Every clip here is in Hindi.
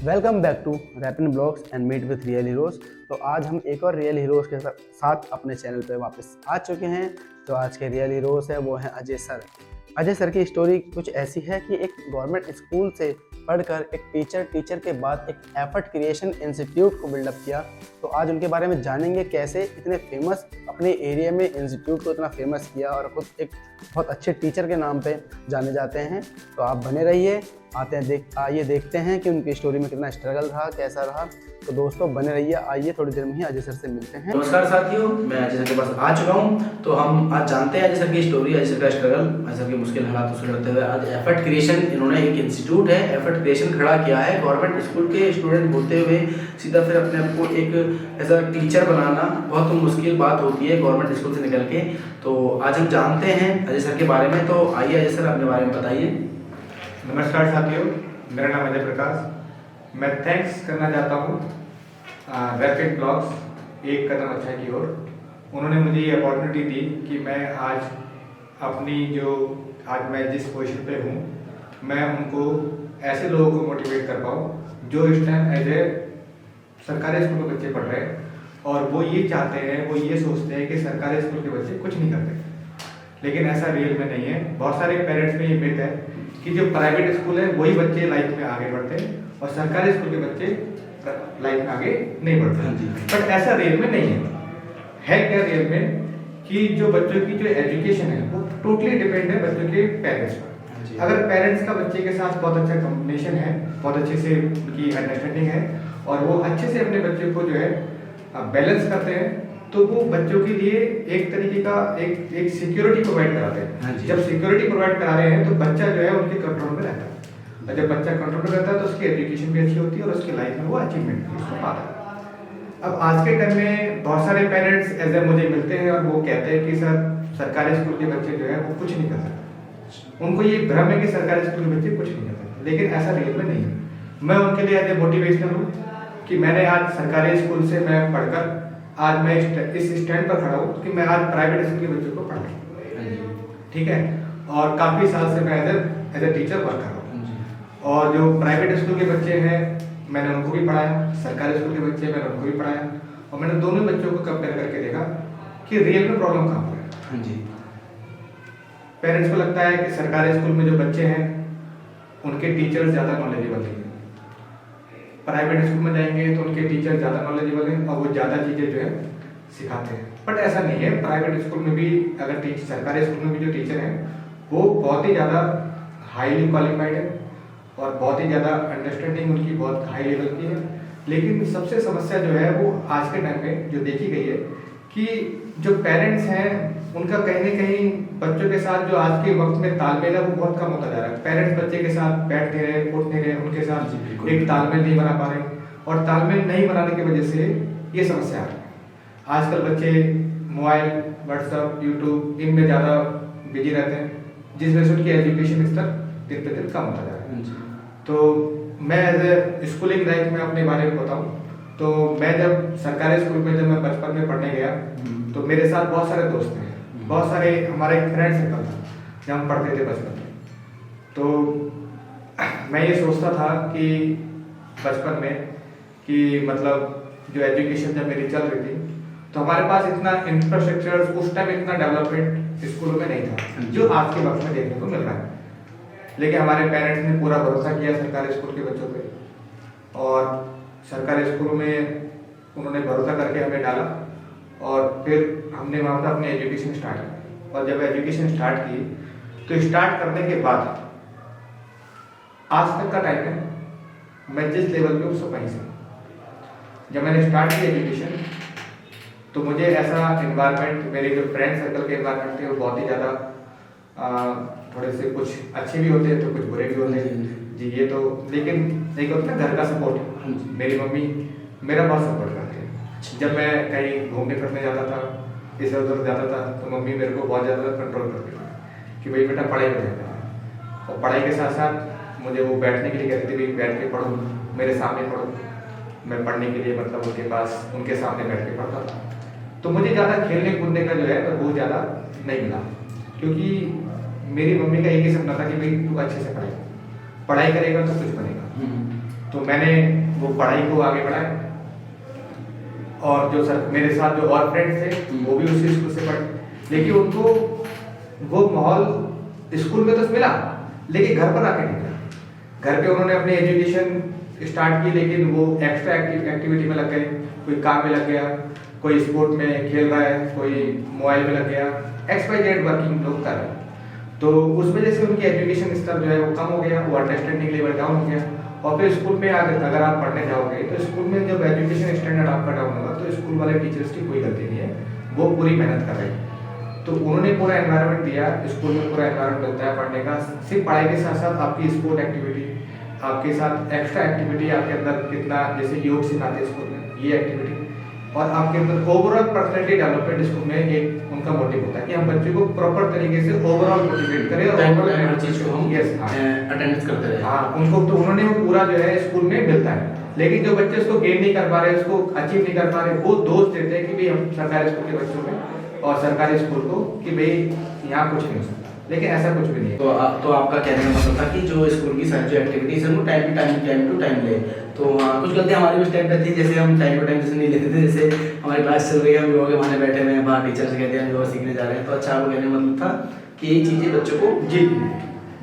Welcome back to rapping blogs and meet with real heroes. तो आज हम एक और रियल हीरोज़ के साथ अपने चैनल पे वापस आ चुके हैं। तो आज के रियल हीरोज़ है वो हैं अजय सर। अजय सर की स्टोरी कुछ ऐसी है कि एक गवर्नमेंट स्कूल से पढ़कर एक टीचर के बाद एक एफर्ट क्रिएशन इंस्टीट्यूट को बिल्डअप किया। तो आज उनके बारे में जानेंगे कैसे इतने फेमस अपने एरिया में इंस्टीट्यूट को इतना फेमस किया और खुद एक बहुत अच्छे टीचर के नाम पे जाने जाते हैं। तो आप बने रहिए, आइए देखते हैं कि उनकी स्टोरी में कितना स्ट्रगल रहा, कैसा रहा। तो दोस्तों बने रहिए, आइए थोड़ी देर में ही अजय सर से मिलते हैं। नमस्कार साथियों, मैं अजय सर के पास आ चुका हूं। तो हम आज जानते हैं अजय सर की स्टोरी, अजय सर का स्ट्रगल, अजय सर के मुश्किल हालातों से लड़ते हुए आज एफर्ट क्रिएशन, इन्होंने एक इंस्टीट्यूट है एफर्ट क्रिएशन खड़ा किया है। गवर्नमेंट स्कूल के स्टूडेंट होते हुए सीधा फिर अपने आप को एक एज अ टीचर बनाना बहुत मुश्किल बात होती है गवर्नमेंट स्कूल से निकल के। तो आज हम जानते हैं अजय सर के बारे में। तो आइए अजय सर अपने बारे में बताइए। नमस्कार साथियों, मेरा नाम अजय प्रकाश। मैं थैंक्स करना चाहता हूँ रैपिड ब्लॉग्स एक कदम अच्छा की ओर। उन्होंने मुझे ये अपॉर्चुनिटी दी कि मैं आज मैं जिस पोजीशन पे हूँ, मैं उनको ऐसे लोगों को मोटिवेट कर पाऊँ जो इस टाइम एज ए सरकारी स्कूल के बच्चे पढ़ रहे हैं और वो ये चाहते हैं, वो ये सोचते हैं कि सरकारी स्कूल के बच्चे कुछ नहीं करते, लेकिन ऐसा रियल में नहीं है। बहुत सारे पेरेंट्स में ये मिथ है कि जो प्राइवेट स्कूल है वही बच्चे लाइफ में आगे बढ़ते हैं और सरकारी स्कूल के बच्चे लाइफ में आगे नहीं बढ़ते। बट ऐसा रियल में नहीं है क्या रियल में कि जो बच्चों की जो एजुकेशन है वो टोटली डिपेंड है बच्चों के पेरेंट्स पर। अगर पेरेंट्स का बच्चे के साथ बहुत अच्छा कम्युनिकेशन है, बहुत अच्छे से उनकी अंडरस्टैंडिंग है और वो अच्छे से अपने बच्चों को जो है बैलेंस करते हैं, तो वो बच्चों के लिए एक तरीके का एक सिक्योरिटी प्रोवाइड कराते हैं। जब सिक्योरिटी प्रोवाइड करा रहे हैं तो बच्चा जो है उनके कंट्रोल में रहता है और जब बच्चा कंट्रोल में रहता है तो उसकी एजुकेशन भी अच्छी होती है और उसकी लाइफ में वो अचीवमेंट भी उसको पाता है। अब आज के टाइम में बहुत सारे पेरेंट्स ऐसे मुझे मिलते हैं और वो कहते हैं कि सर सरकारी स्कूल के बच्चे जो है वो कुछ नहीं कर सकते। उनको ये भ्रम है कि सरकारी स्कूल के बच्चे कुछ नहीं कर सकते, लेकिन ऐसा रियल में नहीं है। मैं उनके लिए एज ए मोटिवेशनल हूँ कि मैंने आज सरकारी स्कूल से मैं पढ़कर आज मैं इस स्टैंड पर खड़ा हूँ कि मैं आज प्राइवेट स्कूल के बच्चों को पढ़ा रहा हूँ, ठीक है। और काफ़ी साल से मैं एज ए टीचर वर्क कर रहा हूँ और जो प्राइवेट स्कूल के बच्चे हैं मैंने उनको भी पढ़ाया, सरकारी स्कूल के बच्चे मैंने उनको भी पढ़ाया और मैंने दोनों बच्चों को कंपेयर करके देखा कि रियल में प्रॉब्लम कहाँ पर है। पेरेंट्स को लगता है कि सरकारी स्कूल में जो बच्चे हैं उनके टीचर्स ज़्यादा नॉलेजेबल हैं, प्राइवेट स्कूल में जाएंगे तो उनके टीचर ज़्यादा नॉलेजेबल हैं और वो ज़्यादा चीज़ें जो है सिखाते हैं। बट ऐसा नहीं है। प्राइवेट स्कूल में भी अगर सरकारी स्कूल में भी जो टीचर हैं वो बहुत ही ज़्यादा हाईली क्वालिफाइड है और बहुत ही ज़्यादा अंडरस्टैंडिंग उनकी बहुत हाई लेवल की है। लेकिन सबसे समस्या जो है वो आज के टाइम में जो देखी गई है कि जो पेरेंट्स हैं उनका कहीं ना कहीं बच्चों के साथ जो आज के वक्त में तालमेल है वो बहुत कम होता जा रहा है। पेरेंट्स बच्चे के साथ बैठ नहीं रहे, उठ नहीं रहे, उनके साथ एक तालमेल नहीं बना पा रहे और तालमेल नहीं बनाने की वजह से ये समस्या आ रही है। आजकल बच्चे मोबाइल, व्हाट्सएप, यूट्यूब इनमें ज़्यादा बिजी रहते हैं, जिस वजह से उनकी एजुकेशन स्तर दिन पे दिन कम होता जा रहा है। तो मैं एज ए स्कूलिंग लाइफ में अपने बारे में बताऊँ तो मैं जब सरकारी स्कूल में जब मैं बचपन में पढ़ने गया तो मेरे साथ बहुत सारे दोस्त थे, बहुत सारे हमारे फ्रेंड सर्कल था जब हम पढ़ते थे बचपन में। तो मैं ये सोचता था कि बचपन में कि मतलब जो एजुकेशन जब मेरी चल रही थी तो हमारे पास इतना इंफ्रास्ट्रक्चर उस टाइम इतना डेवलपमेंट स्कूलों में नहीं था जो आज के वक्त में देखने को मिल रहा है। लेकिन हमारे पेरेंट्स ने पूरा भरोसा किया सरकारी स्कूल के बच्चों पे और सरकारी स्कूल में उन्होंने भरोसा करके हमें डाला और फिर हमने वहाँ पर अपनी एजुकेशन स्टार्ट की। और जब एजुकेशन स्टार्ट की तो स्टार्ट करने के बाद आज तक का टाइम है मैं जिस लेवल पे उससे वहीं से जब मैंने स्टार्ट की एजुकेशन तो मुझे ऐसा इन्वायरमेंट, मेरे जो फ्रेंड सर्कल के इन्वायरमेंट थे वो बहुत ही ज़्यादा थोड़े से कुछ अच्छे भी होते हैं तो कुछ बुरे भी होते हैं जी। ये तो लेकिन एक होता है ना घर का सपोर्ट। मेरी मम्मी मेरा बहुत सपोर्ट करती है। जब मैं कहीं घूमने फिरने जाता था, इधर उधर जाता था तो मम्मी मेरे को बहुत ज़्यादा कंट्रोल करती थी कि भाई बेटा पढ़ाई में ध्यान देना। और पढ़ाई के साथ साथ मुझे वो बैठने के लिए कहती थी भाई बैठ के पढ़ो, मेरे सामने पढ़ो। मैं पढ़ने के लिए मतलब उनके पास उनके सामने बैठ के पढ़ता था। तो मुझे ज़्यादा खेलने कूदने का जो है तो बहुत ज़्यादा नहीं मिला, क्योंकि मेरी मम्मी का एक ही सपना था कि भाई तू अच्छे से पढ़ाई करेगा तो कुछ बनेगा। तो मैंने वो पढ़ाई को आगे बढ़ाया, और जो सर मेरे साथ जो और फ्रेंड्स थे वो भी उसी स्कूल से पढ़े, लेकिन उनको वो माहौल स्कूल में तो मिला लेकिन घर पर आके नहीं मिला। घर पे उन्होंने अपनी एजुकेशन स्टार्ट की, लेकिन वो एक्स्ट्रा एक्टिविटी में लग गए, कोई काम में लग गया, कोई स्पोर्ट में खेल रहा है, कोई मोबाइल में लग गया, XYZ वर्किंग लोग कर रहे हैं। तो उस वजह से उनकी एजुकेशन स्तर जो है वो कम हो गया, वो अंडरस्टैंडिंग लेवल डाउन हो गया। और फिर स्कूल में अगर आप पढ़ने जाओगे तो स्कूल में जब एजुकेशन स्टैंडर्ड आपका डाउन होगा तो स्कूल वाले टीचर्स की कोई गलती नहीं है, वो पूरी मेहनत कर रहे हैं। तो उन्होंने पूरा एनवायरनमेंट दिया, स्कूल में पूरा एनवायरनमेंट मिलता है पढ़ने का, सिर्फ पढ़ाई के साथ साथ आपकी स्पोर्ट एक्टिविटी, आपके साथ एक्स्ट्रा एक्टिविटी, आपके अंदर कितना जैसे योग सिखाते हैं स्कूल में, ये एक्टिविटी, और आपके अंदर ओवरऑल पर्सनैलिटी डेवलपमेंट स्कूल में एक उनका मोटिव होता है कि हम बच्चे को प्रॉपर तरीके से ओवरऑल मोटिवेट करें और ओवरऑल हर चीज को हम अटेंडेंस करते रहे। हाँ, उनको तो उन्होंने वो पूरा जो है स्कूल में मिलता है, लेकिन जो बच्चे उसको गेन नहीं कर पा रहे, उसको अचीव नहीं कर पा रहे, वो दोष देते हैं कि भाई हम सरकारी स्कूल के बच्चों में और सरकारी स्कूल को कि भाई यहाँ कुछ नहीं हो सकता, लेकिन ऐसा कुछ भी नहीं है। तो आपका कहने का मतलब था कि जो स्कूल की सारी जो एक्टिविटीज है वो टाइम टू टाइम ले। तो हाँ, कुछ गलतियाँ हमारी भी टाइम रहती है, जैसे हम टाइम टू टाइम जैसे नहीं लेते थे, जैसे हमारी क्लास चल रही है, हम योगा के बहाने बैठे हुए हैं बाहर, टीचर से कहते हैं हम योगा सीखने जा रहे हैं। तो अच्छा, आपको कहने का मतलब था कि ये चीज़ें बच्चों को जी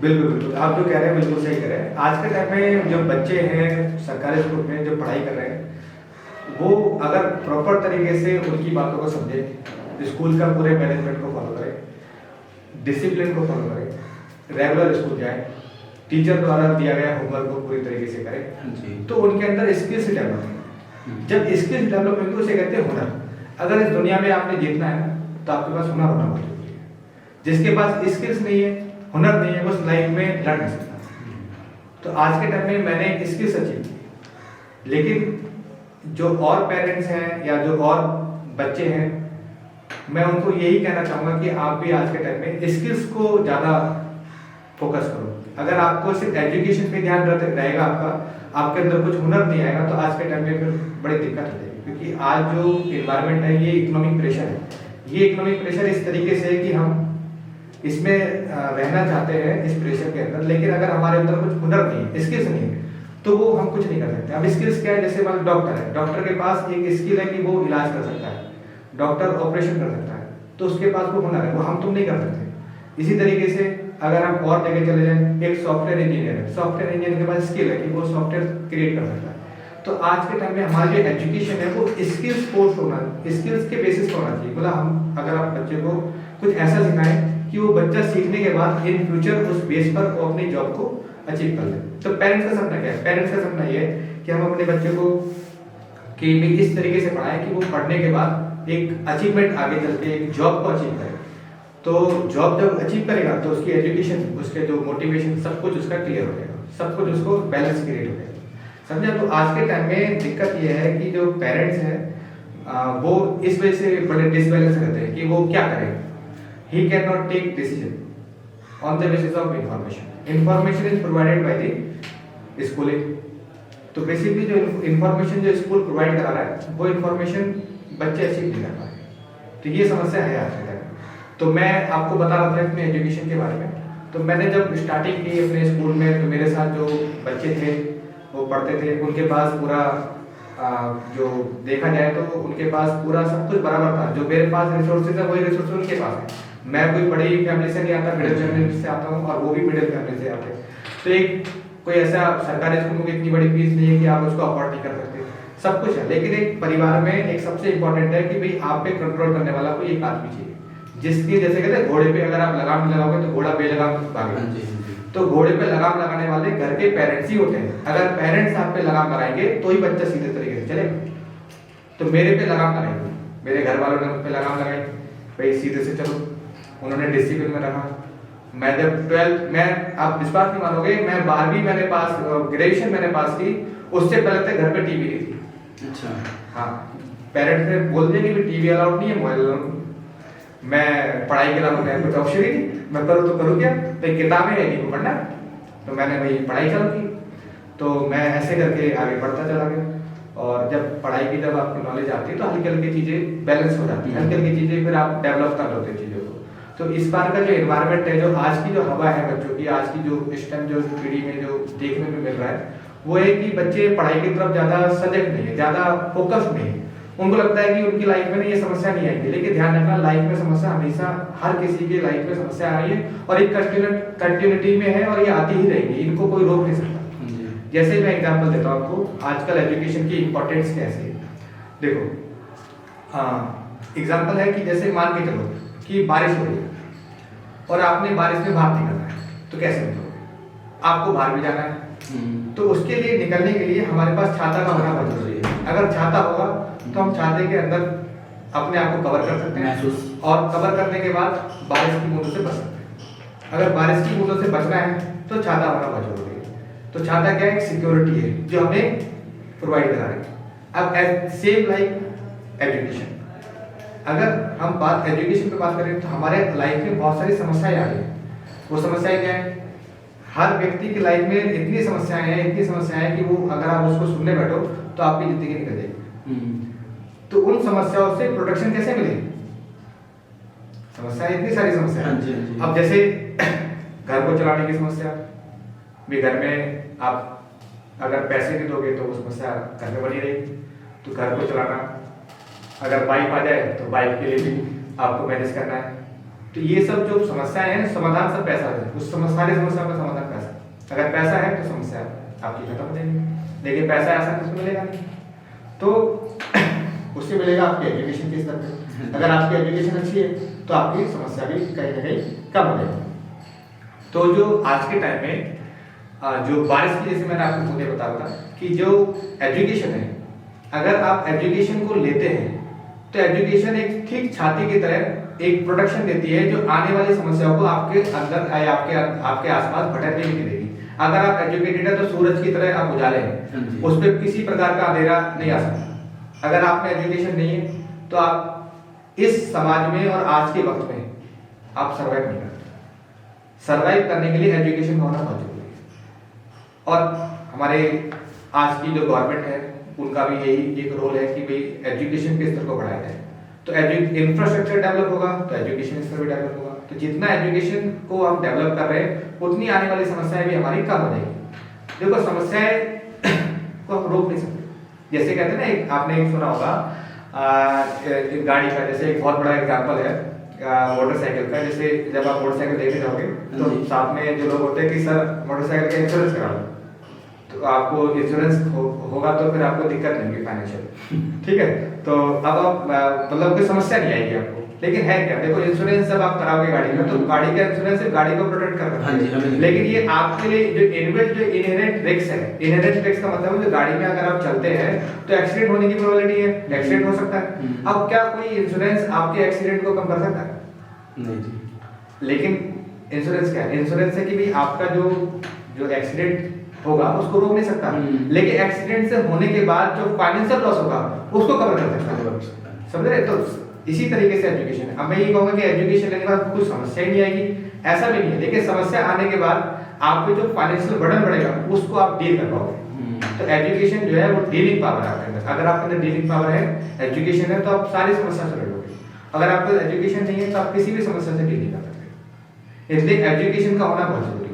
बिल्कुल बिल्कुल आप जो कह रहे हैं बिल्कुल सही कह रहे हैं। आज के टाइम में जो बच्चे हैं सरकारी स्कूल में जो पढ़ाई कर रहे हैं, वो अगर प्रॉपर तरीके से उनकी बातों को समझे, स्कूल का पूरे मैनेजमेंट को फॉलो करें, डिसिप्लिन को फॉलो करें, रेगुलर स्कूल जाए, टीचर द्वारा दिया गया होमवर्क को पूरी तरीके से करें, तो उनके अंदर स्किल्स डेवलप होंगे। जब स्किल्स डेवलप होंगे तो उसे कहते हैं हुनर। अगर इस दुनिया में आपने जीतना है तो आपके पास हुनर होना बहुत जरूरी है। जिसके पास स्किल्स नहीं है, हुनर नहीं है, उस लाइफ में लड़ नहीं सकता। तो आज के टाइम में मैंने स्किल्स अचीव की, लेकिन जो और पेरेंट्स हैं या जो और बच्चे हैं, मैं उनको यही कहना चाहूँगा कि आप भी आज के टाइम में स्किल्स को ज़्यादा फोकस करो। अगर आपको सिर्फ एजुकेशन पे ध्यान रहेगा आपके अंदर कुछ हुनर नहीं आएगा तो आज के टाइम में फिर बड़ी दिक्कत हो जाएगी, क्योंकि आज जो इन्वायरमेंट है ये इकोनॉमिक प्रेशर है। ये इकोनॉमिक प्रेशर इस तरीके से है कि हम इसमें रहना चाहते हैं इस प्रेशर के अंदर, लेकिन अगर हमारे अंदर कुछ हुनर नहीं है, स्किल्स नहीं है, तो वो हम कुछ नहीं कर सकते। अब स्किल्स क्या है, जैसे मान डॉक्टर है, डॉक्टर के पास एक स्किल है कि वो इलाज कर सकता है, डॉक्टर ऑपरेशन कर सकता है, तो उसके पास वो हुनर है, वो हम तुम नहीं कर सकते। इसी तरीके से अगर हम और जगह चले जाएं, एक सॉफ्टवेयर इंजीनियर है, सॉफ्टवेयर इंजीनियर के पास स्किल है कि वो सॉफ्टवेयर क्रिएट कर सकता है। तो आज के टाइम में हमारी जो एजुकेशन है वो स्किल्स कोर्स होना, स्किल्स के बेसिस पर होना चाहिए। मतलब हम अगर आप बच्चे को कुछ ऐसा सिखाएं कि वो बच्चा सीखने के बाद इन फ्यूचर उस बेस पर वो अपनी जॉब को अचीव कर ले। तो पेरेंट्स का सपना क्या है? पेरेंट्स का सपना ये है कि हम अपने बच्चे को कि इस तरीके से पढ़ाएं कि वो पढ़ने के बाद एक अचीवमेंट आगे चल के एक जॉब को अचीव करे। तो जॉब जब अचीव करेगा तो उसकी एजुकेशन, उसके जो मोटिवेशन, सब कुछ उसका क्लियर हो जाएगा, सब कुछ उसको बैलेंस क्रिएट हो जाएगा। समझा? तो आज के टाइम में दिक्कत ये है कि जो पेरेंट्स हैं वो इस वजह से बड़े डिसबैलेंस रहते हैं कि वो क्या करें। ही can not take decision on the basis of information. Information is provided by the schooling. तो बेसिकली जो इंफॉर्मेशन जो स्कूल प्रोवाइड करा रहा है वो इंफॉर्मेशन बच्चे अचीव नहीं कर पा रहे। तो ये समस्या है आज के टाइम। तो मैं आपको बता रहा था अपने एजुकेशन के बारे में। तो मैंने जब स्टार्टिंग की अपने स्कूल में, तो मेरे साथ जो बच्चे थे वो पढ़ते थे, उनके पास पूरा जो देखा जाए तो उनके पास पूरा सब कुछ बराबर था। जो मेरे पास रिसोर्सेज है वही रिसोर्सेज उनके पास है। मैं कोई बड़ी फैमिली से नहीं आता, मिडिल फैमिली से आता हूँ और वो भी मिडिल फैमिली से आते हैं। तो एक कोई ऐसा सरकारी स्कूल में इतनी बड़ी फीस नहीं है कि आप उसको अफोर्ड नहीं कर सकते, सब कुछ है। लेकिन एक परिवार में एक सबसे इंपॉर्टेंट है कि भाई आप पे कंट्रोल करने वाला कोई एक आदमी चाहिए, जिसकी जैसे कहते हैं घोड़े पे अगर आप लगाम नहीं लगाओगे तो घोड़ा बेलगाम भागेगा। तो घोड़े पे लगाम लगाने वाले घर के पेरेंट्स ही होते हैं। अगर पेरेंट्स आप पे लगाम लगाएंगे तो ही बच्चा सीधे तरीके से चलेगा। तो मेरे पे लगाम लगाएंगे, मेरे घर वालों ने मुझ पे लगाम लगाई, भाई सीधे से चलो। उन्होंने डिसिप्लिन में रखा। मैं जब 12th में, आप विश्वास नहीं मानोगे, मैं 12वीं मैंने पास, ग्रेजुएशन मैंने पास की, उससे पहले तक घर पे टीवी नहीं थी। अच्छा। हाँ, पेरेंट्स ने बोल दिया कि टीवी अलाउड नहीं है, मोबाइल अलाउड। मैं पढ़ाई के अलावा मैं कुछ ऑप्शन ही नहीं, मैं करूँ तो करूँ क्या, तो किताबें है नहीं पढ़ना। तो मैंने वही पढ़ाई चालू की। तो मैं ऐसे करके आगे बढ़ता चला गया। और जब पढ़ाई की जब आपको नॉलेज आती है तो हल्की हल्की चीज़ें बैलेंस हो जाती है, हल्की हल्की चीज़ें फिर आप डेवलप कर लेते हैं चीज़ों को। तो इस बार का जो एनवायरनमेंट है, जो आज की जो हवा है बच्चों की, आज की जो इस टाइम जो पीढ़ी में जो देखने में मिल रहा है, वो है कि बच्चे पढ़ाई की तरफ ज़्यादा सजग नहीं है, ज़्यादा फोकस नहीं है। उनको लगता है कि उनकी लाइफ में ये समस्या नहीं आएगी, लेकिन ध्यान रखना लाइफ में समस्या हमेशा हर किसी की लाइफ में समस्या आ रही है और एक कंटिन्यूटी में है और ये आती ही रहेगी, इनको कोई रोक नहीं सकता। जैसे मैं एग्जांपल देता हूँ आपको, आजकल एजुकेशन की इंपॉर्टेंस कैसे है। देखो एग्जांपल है कि जैसे मान के चलो कि बारिश हो रही है और आपने बारिश में बाहर निकलना है, तो कैसे निकलोगे? आपको बाहर भी जाना है, तो उसके लिए निकलने के लिए हमारे पास छाता का होना बहुत जरूरी है। अगर छाता होगा तो हम छाते के अंदर अपने आप को कवर कर सकते हैं और कवर करने के बाद बारिश की बूंदों से बच सकते हैं। अगर बारिश की बूंदों से बचना है तो छाता होना बहुत जरूरी है। तो छाता क्या है? एक सिक्योरिटी है जो हमें प्रोवाइड करा रही है। अब सेम लाइक एजुकेशन, अगर हम बात एजुकेशन पे बात करें तो हमारे लाइफ में बहुत सारी समस्याएं आ रही हैं। वो समस्याएं क्या है? हर व्यक्ति की लाइफ में इतनी समस्याएं हैं कि वो अगर आप उसको सुनने बैठो तो आपकी जिंदगी निकल जाएगी। तो उन समस्याओं से प्रोटेक्शन कैसे मिले? समस्याएं इतनी सारी समस्याएं। अब जैसे घर को चलाने की समस्या भी, घर में आप अगर पैसे नहीं दोगे तो वो समस्या घर में बनी रहेगी। तो घर को चलाना, अगर बाइक आ जाए तो बाइक के लिए भी आपको मैनेज करना है। तो ये सब जो समस्याएं हैं, समाधान सब पैसा है। उस सारी समस्या का समाधान पैसा। अगर पैसा है तो समस्या आपकी खत्म हो जाएगी, लेकिन पैसा ऐसा किसको मिलेगा नहीं। तो उससे मिलेगा आपके एजुकेशन के स्तर पे। अगर आपकी एजुकेशन अच्छी है तो आपकी समस्या भी कहीं ना कहीं कम हो जाएगी। तो जो आज के टाइम में जो बारिश की, जैसे मैंने आपको मुद्दे बताया था कि जो एजुकेशन है, अगर आप एजुकेशन को लेते हैं तो एजुकेशन एक ठीक छाती की तरह एक प्रोटेक्शन देती है जो आने वाली समस्याओं को आपके अंदर आपके आसपास भटकने नहीं देगी। अगर आप एजुकेटेड है तो सूरज की तरह आप उजाले हैं, उस पर किसी प्रकार का अंधेरा नहीं आ सकता। अगर आप में एजुकेशन नहीं है तो आप इस समाज में और आज के वक्त में आप सर्वाइव नहीं करते। सर्वाइव करने के लिए एजुकेशन होना बहुत जरूरी है। और हमारे आज की जो गवर्नमेंट है उनका भी यही एक रोल है कि भाई एजुकेशन के स्तर को बढ़ाया जाए। तो इंफ्रास्ट्रक्चर डेवलप होगा तो एजुकेशन स्तर भी डेवलप होगा। तो जितना एजुकेशन को हम डेवलप कर रहे हैं उतनी आने वाली समस्याएं भी हमारी कम हो जाएगी। देखो समस्याएं को हम रोक नहीं सकते। जैसे कहते हैं ना, आपने एक सुना होगा गाड़ी का, जैसे एक बहुत बड़ा एग्जाम्पल है मोटरसाइकिल का। जैसे जब आप मोटरसाइकिल लेके जाओगे तो साथ में जो लोग होते हैं कि सर मोटरसाइकिल का इंश्योरेंस करा लो, तो आपको इंश्योरेंस होगा तो फिर आपको दिक्कत नहीं होगी फाइनेंशियल, ठीक है। तो अब आप मतलब कोई समस्या नहीं आएगी आपको। लेकिन है क्या, देखो इंश्योरेंस जब आप कराओगे गाड़ी का, तो गाड़ी का इंश्योरेंस सिर्फ गाड़ी को प्रोटेक्ट कर रहा है, लेकिन ये आपके लिए जो इनबिल्ट जो इनहेरेंट रिस्क है, इनहेरेंट रिस्क का मतलब है जो गाड़ी में अगर आप चलते हैं तो एक्सीडेंट होने की प्रोबेबिलिटी है, एक्सीडेंट हो सकता है। अब क्या कोई इंश्योरेंस आपके एक्सीडेंट को कम कर सकता है? नहीं जी। लेकिन इंश्योरेंस क्या है? इंश्योरेंस है कि भाई आपका जो एक्सीडेंट होगा उसको रोक नहीं सकता, लेकिन एक्सीडेंट से होने के बाद जो फाइनेंशियल लॉस होगा उसको कवर कर सकता है। समझ रहे? तो इसी तरीके से एजुकेशन है। अब मैं ये कहूंगा कि एजुकेशन लेने के बाद कुछ समस्या ही नहीं आएगी, ऐसा भी नहीं है, लेकिन समस्या आने के बाद आपको जो फाइनेंशियल बर्डन बढ़ेगा उसको आप डील कर पाओगे। तो एजुकेशन जो है वो डीलिंग पावर है आपके अंदर। अगर आपके अंदर डीलिंग पावर है, एजुकेशन है, तो आप सारी समस्या से लड़ोगे। अगर आपको एजुकेशन नहीं है तो आप किसी भी समस्या से डील नहीं कर सकते। इसलिए एजुकेशन का होना बहुत जरूरी है।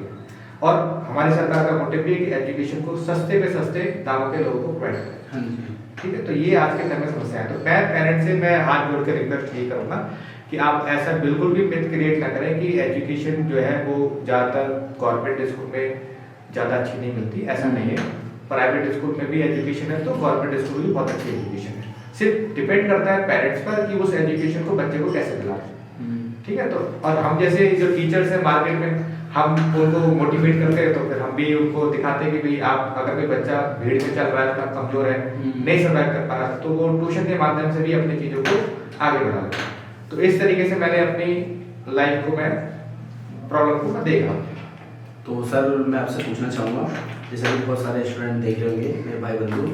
और हमारी सरकार का मोटिव भी है कि एजुकेशन को सस्ते पे सस्ते दामों पे लोगों को प्रोवाइड करें, ठीक है। तो ये आज के टाइम में समस्या है। तो पेरेंट्स से मैं हाथ जोड़ कर रिक्वेस्ट ये करूंगा कि आप ऐसा बिल्कुल भी मिथ क्रिएट ना करें कि एजुकेशन जो है वो ज़्यादातर गवर्नमेंट स्कूल में ज़्यादा अच्छी नहीं मिलती। ऐसा नहीं है, प्राइवेट स्कूल में भी एजुकेशन है, तो गवर्नमेंट स्कूल भी बहुत अच्छी एजुकेशन है। सिर्फ डिपेंड करता है पेरेंट्स पर कि उस एजुकेशन को बच्चे को कैसे दिलाएं, ठीक है। तो और हम जैसे जो टीचर्स हैं मार्केट में, हम उनको मोटिवेट करते हैं, तो फिर हम भी उनको दिखाते हैं कि भाई आप अगर कोई बच्चा भीड़ में चल रहा है, थोड़ा कमजोर है, नहीं सर्वाइव कर पा रहा, तो वो ट्यूशन के माध्यम से भी अपनी चीजों को आगे बढ़ा लेते हैं। तो इस तरीके से मैंने अपनी लाइफ को मैं प्रॉब्लम को मैं देख रहा हूँ। तो सर मैं आपसे पूछना चाहूँगा, जैसे कि बहुत सारे स्टूडेंट देख रहे होंगे मेरे भाई बंधु,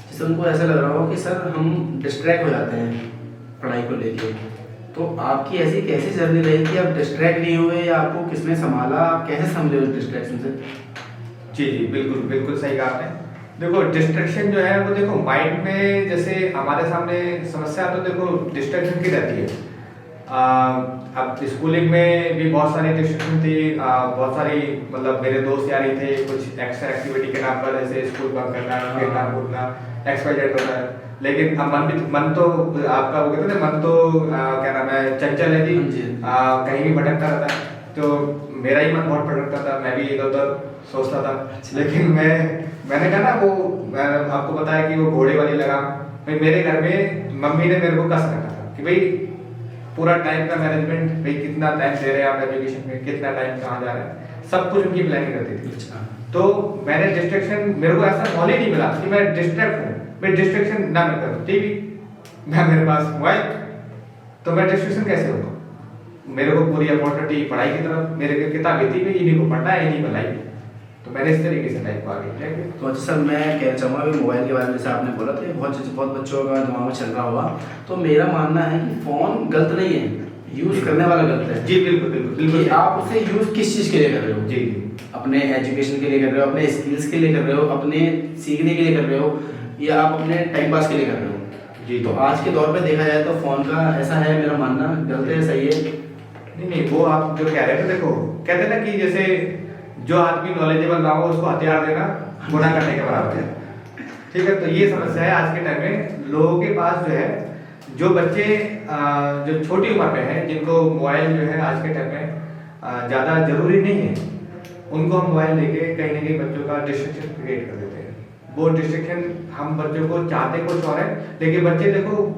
जैसे उनको ऐसा लग रहा हो कि सर हम डिस्ट्रैक्ट हो जाते हैं पढ़ाई को लेके, तो आपकी ऐसी कैसी जर्नी रही कि आप डिस्ट्रैक्ट नहीं हुए या आपको किसने संभाला, आप कैसे संभले उस डिस्ट्रैक्शन से? जी बिल्कुल बिल्कुल सही कहा आपने। देखो डिस्ट्रैक्शन जो है वो, देखो माइंड में जैसे हमारे सामने समस्या तो देखो डिस्ट्रैक्शन की रहती है, अब स्कूलिंग में भी बहुत सारी डिस्ट्रक्शन थी, बहुत सारी मतलब मेरे दोस्त यार ही थे, कुछ एक्स्ट्रा एक्टिविटी के नाम पर जैसे स्कूल बंक करना, क्रिकेट नाम कूदना, एक्सपाइजेड होता है। लेकिन अब मन तो आपका वो कहते थे मन तो क्या नाम है चंचल है जी, कहीं भी भटकता रहता है। तो मेरा ही मन बहुत भटकता था, मैं भी इधर उधर सोचता था। लेकिन मैंने कहा ना वो मैंने आपको बताया कि वो घोड़े वाली लगाम, भाई मेरे घर में मम्मी ने मेरे को कस रखा था कि भाई पूरा टाइम का मैनेजमेंट, भाई कितना टाइम दे रहे हैं आप एजुकेशन में, कितना टाइम कहाँ जा रहा है, सब कुछ उनकी प्लानिंग रहती थी। अच्छा। तो मैंने डिस्ट्रैक्शन, मेरे को ऐसा नॉलेज नहीं मिला कि मैं डिस्ट्रैक्ट हूँ, मैं डिस्ट्रैक्शन ना मैं करूँ। टीवी ना मेरे पास मोबाइल, तो मैं डिस्ट्रैक्शन कैसे होगा? मेरे को पूरी अपॉर्चुनिटी पढ़ाई की तरफ, मेरे को किताबें थी, इन्हीं को पढ़ना है, इन्हीं को लाइफ। तो मैंने इस तरीके से लाइफ को आगे किया। तो अच्छा सर, मैं कहना चाहूँगा कि मोबाइल के बारे में जैसे आपने बोला था बहुत बच्चों का दिमाग में चल रहा होगा, तो मेरा मानना है कि फ़ोन गलत नहीं है, यूज़ करने वाला गलत है। जी बिल्कुल बिल्कुल बिल्कुल। कि आप उसे यूज़ किस चीज़ के लिए कर रहे हो? जी अपने एजुकेशन के लिए कर रहे हो, अपने स्किल्स के लिए कर रहे हो, अपने सीखने के लिए कर रहे हो, या आप अपने टाइम पास के लिए कर रहे हो? जी। तो आज के दौर पे देखा जाए तो फ़ोन का ऐसा है, मेरा मानना गलत है सही है? नहीं, वो आप जो कह रहे हैं, देखो कहते हैं ना कि जैसे जो आदमी नॉलेजेबल ना हो उसको हथियार देना गुनाह करने के बराबर है। ठीक है, तो ये समस्या है आज के टाइम में लोगों के पास जो है, जो बच्चे जो छोटी उम्र में हैं, जिनको मोबाइल जो है आज के टाइम में ज़्यादा जरूरी नहीं है, उनको हम मोबाइल देके कहीं ना कहीं बच्चों का डिस्ट्रैक्शन क्रिएट कर देते हैं। वो डिस्ट्रैक्शन हम बच्चों को चाहते कुछ और है, लेकिन बच्चे देखो,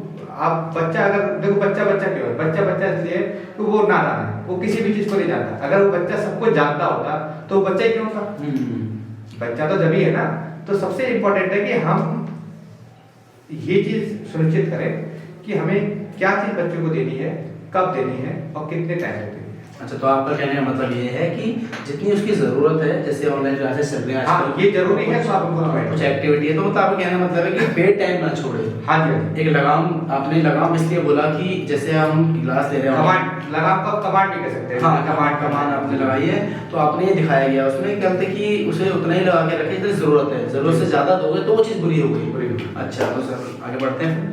आप बच्चा अगर देखो बच्चा क्यों है, बच्चा इसलिए कि वो नादान है, वो किसी भी चीज को नहीं जानता। अगर वो बच्चा सबको जानता होता तो वो बच्चा ही क्यों होता? बच्चा तो जब ही है ना। तो सबसे इम्पोर्टेंट है कि हम ये चीज सुनिश्चित करें कि हमें क्या चीज बच्चों को देनी है, कब देनी है और कितने टाइम में देनी है। अच्छा, तो आपका कहने का मतलब ये है कि जितनी उसकी ज़रूरत है, जैसे ऑनलाइन क्लासेस चल रही हैं हाँ, ये जरूरी है, तो आप उनको कुछ एक्टिविटी है, तो मतलब आपका कहने का मतलब है कि बेड टाइम ना छोड़े। हाँ जी। एक लगाम, आपने लगाम इसलिए बोला कि जैसे हम क्लास ले रहे हैं, कमांड, लगाम को कमांड भी कह सकते हैं। हाँ, कमांड आपने लगाई है, तो आपने ये दिखाया गया उसमें कहते कि उसे उतना ही लगा के रखे जितनी ज़रूरत है, ज़रूरत से ज़्यादा दोगे तो वो चीज़ बुरी हो गई। अच्छा, तो सर आगे बढ़ते हैं।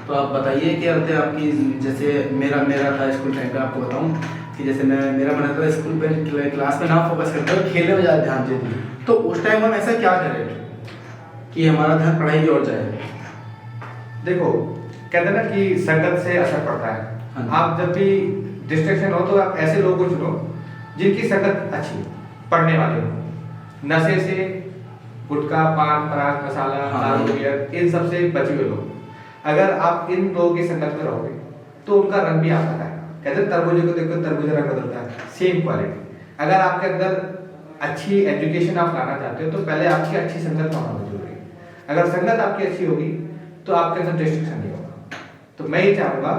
तो आप बताइए कि अर्थ है आपकी, जैसे मेरा था स्कूल टाइम का, आपको बताऊं कि जैसे मेरा मन था स्कूल पे क्लास में ना फोकस करते हुए खेलने में ज़्यादा ध्यान देते, तो उस टाइम हम ऐसा क्या करें कि हमारा ध्यान पढ़ाई की ओर जाए? देखो, कहते हैं ना कि संगत से असर पड़ता है। हाँ। आप जब भी डिस्ट्रैक्शन हो तो आप ऐसे लोगों को चुनो जिनकी संगत अच्छी, पढ़ने वाले हो, नशे से, गुटखा, पान, पराग, मसाला, दारू, बियर, इन सब से बचे हुए लोग। अगर आप इन लोगों की संगत में रहोगे तो उनका रंग भी आपका है। कहते हैं तरबूजे को देखो तरबूजा रंग बदलता है, सेम क्वालिटी। अगर आपके अंदर अच्छी एजुकेशन आप लाना चाहते हो तो पहले आपकी अच्छी संगत होना बहुत जरूरी है। अगर संगत आपकी अच्छी होगी तो आपके अंदर डिस्ट्रैक्शन नहीं होगा। तो मैं ये चाहूँगा,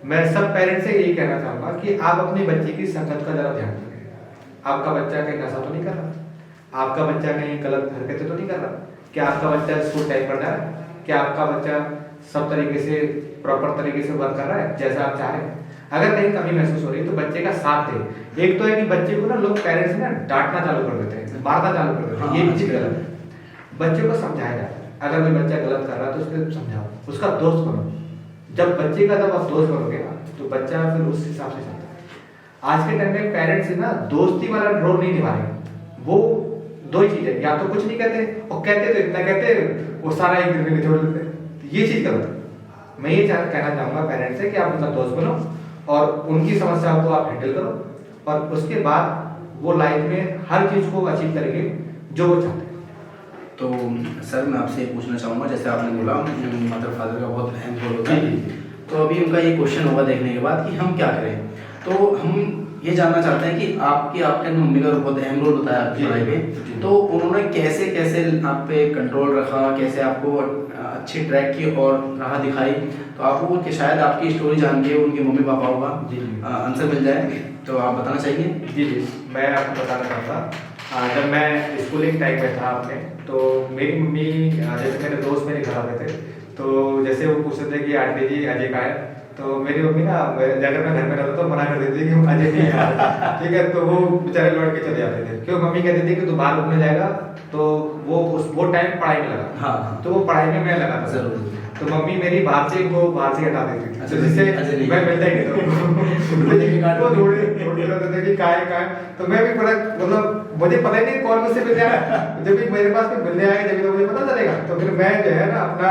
मैं सब पेरेंट्स से यही कहना चाहूँगा कि आप अपने बच्चे की संगत का जरा ध्यान रखें। आपका बच्चा कहीं नशा तो नहीं कर रहा, आपका बच्चा कहीं गलत हरकतें तो नहीं कर रहा, क्या आपका बच्चा स्कूल टाइम पर जा रहा है, क्या आपका बच्चा सब तरीके से प्रॉपर तरीके से वर्क कर रहा है जैसा आप चाह रहे हैं। अगर कहीं कमी महसूस हो रही है तो बच्चे का साथ दे। एक तो है कि बच्चे को ना लोग पेरेंट्स ना डांटना चालू कर देते हैं, मारना चालू कर देते हैं, ये चीज गलत है। बच्चे को समझाया जाता है, अगर कोई बच्चा गलत कर रहा है तो उसको समझाओ, उसका दोस्त बनो। जब बच्चे का जब आप दोस्त बनोगे ना तो बच्चा फिर उस हिसाब से चलता है। आज के टाइम में पेरेंट्स ना दोस्ती वाला रोल नहीं निभा रहे। वो दो ही चीजें, या तो कुछ नहीं कहते और कहते तो इतना कहते वो सारा एक दिन में छोड़ देते। ये चीज गलत है। मैं ये कहना चाहूंगा पेरेंट्स से कि आप उनका दोस्त बनो और उनकी समस्याओं को आप हैंडल करो और उसके बाद वो लाइफ में हर चीज को अचीव करेंगे जो वो चाहते हैं। तो सर मैं आपसे ये पूछना चाहूँगा, जैसे आपने बोला मदर फादर का बहुत अहम रोल होता है, तो अभी उनका ये क्वेश्चन होगा देखने के बाद कि हम क्या करें, तो हम ये जानना चाहते हैं कि आपके मम्मी का बहुत अहम रोल होता है आपकी पढ़ाई पे, तो उन्होंने कैसे कैसे आप पे कंट्रोल रखा, कैसे आपको अच्छी ट्रैक की और राह दिखाई, तो आपको कि शायद आपकी स्टोरी जान के उनके मम्मी पापा का आंसर मिल जाए, तो आप बताना चाहिए। जी, मैं आपको बताना चाहता, जब मैं स्कूलिंग टाइम में था अपने, तो मेरी मम्मी जैसे मेरे दोस्त मेरे घर आते थे, तो जैसे वो पूछते थे कि आंटी जी अजय का है, तो मेरी मम्मी ना अगर मैं घर में रहता तो मना कर देती थी कि अजय नहीं यार ठीक है, तो वो बेचारे लौट के चले जाते थे। क्यों मम्मी कहती थी कि तू बाहर घूमने जाएगा, तो वो टाइम पढ़ाई में लगा। हाँ। तो वो पढ़ाई में मैं लगा था जरूर। तो मम्मी मेरी बाहर से हटा देती थी, अच्छा, तो जिससे अच्छा, नहीं। मैं मिलता ही नहीं था वो ढूंढते रहते थे कि कहाँ है। तो मैं भी पता मतलब मुझे पता ही नहीं कौन मुझसे मिलने आया, जब भी मेरे पास कोई मिलने आएगा जब तो मुझे पता चलेगा। तो फिर मैं जो है ना अपना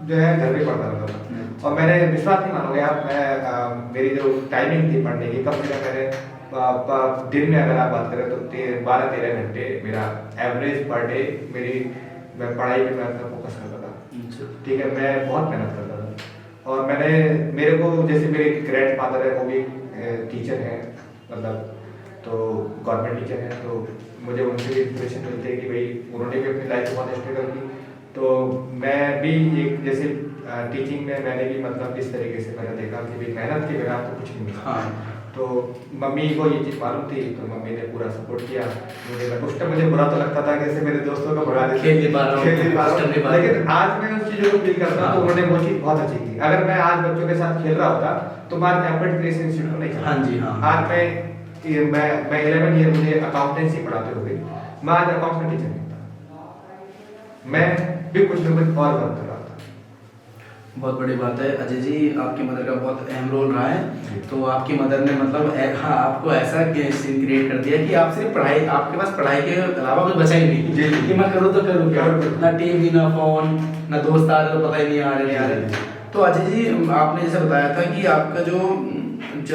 जो है घर पे पढ़ता रहता था। और मैंने विश्वास नहीं मानोगे आप, मैं मेरी जो टाइमिंग थी पढ़ने की, कम से कम मैंने दिन में अगर आप बात करें तो 12-13 घंटे मेरा एवरेज पर डे मेरी मैं पढ़ाई में मैं अपना फोकस करता था। ठीक है, मैं बहुत मेहनत करता था। और मेरे को जैसे मेरे ग्रैंड फादर है वो भी टीचर हैं, मतलब तो गवर्नमेंट टीचर हैं, तो मुझे उनसे भी इंस्पिरेशन मिलती है कि भाई उन्होंने भी अपनी लाइफ बहुत स्ट्रगल की। तो मैं भी एक जैसे टीचिंग में मैंने भी मतलब इस तरीके से मैंने देखा कि भाई मेहनत के बिना तो कुछ नहीं मिलता। हाँ। तो मम्मी को ये चीज़ मालूम थी, तो मम्मी ने पूरा सपोर्ट किया। उस टाइम मुझे बुरा तो लगता था कि जैसे मेरे दोस्तों को भगा देते, खेल नहीं पा रहा हूँ, लेकिन आज मैं उस चीज़ों को फील करता हूँ। तो उन्होंने वो चीज़ बहुत अच्छी की। अगर मैं आज बच्चों के साथ खेल रहा होता तो मैं एफर्ट क्रिएशन इंस्टीट्यूट नहीं चला। हाँ जी, हाँ। आज मैं 11 ईयर मुझे अकाउंटेंसी पढ़ाते हुए मैं आज अकाउंट्स में टीचर नहीं था, मैं भी कुछ न कुछ और वर्क कर रहा था। बहुत बड़ी बात है अजय जी, आपकी मदर का बहुत अहम रोल रहा है। तो आपकी मदर ने मतलब हाँ आपको ऐसा सीन क्रिएट कर दिया कि आप सिर्फ पढ़ाई, आपके पास पढ़ाई के अलावा कुछ बचा ही नहीं कि मैं करूँ तो करूँ क्या, ना टीवी ना फोन ना दोस्त आ रहे तो पता ही नहीं आ रहे नहीं आ रहे। तो अजय जी आपने जैसे बताया था कि आपका जो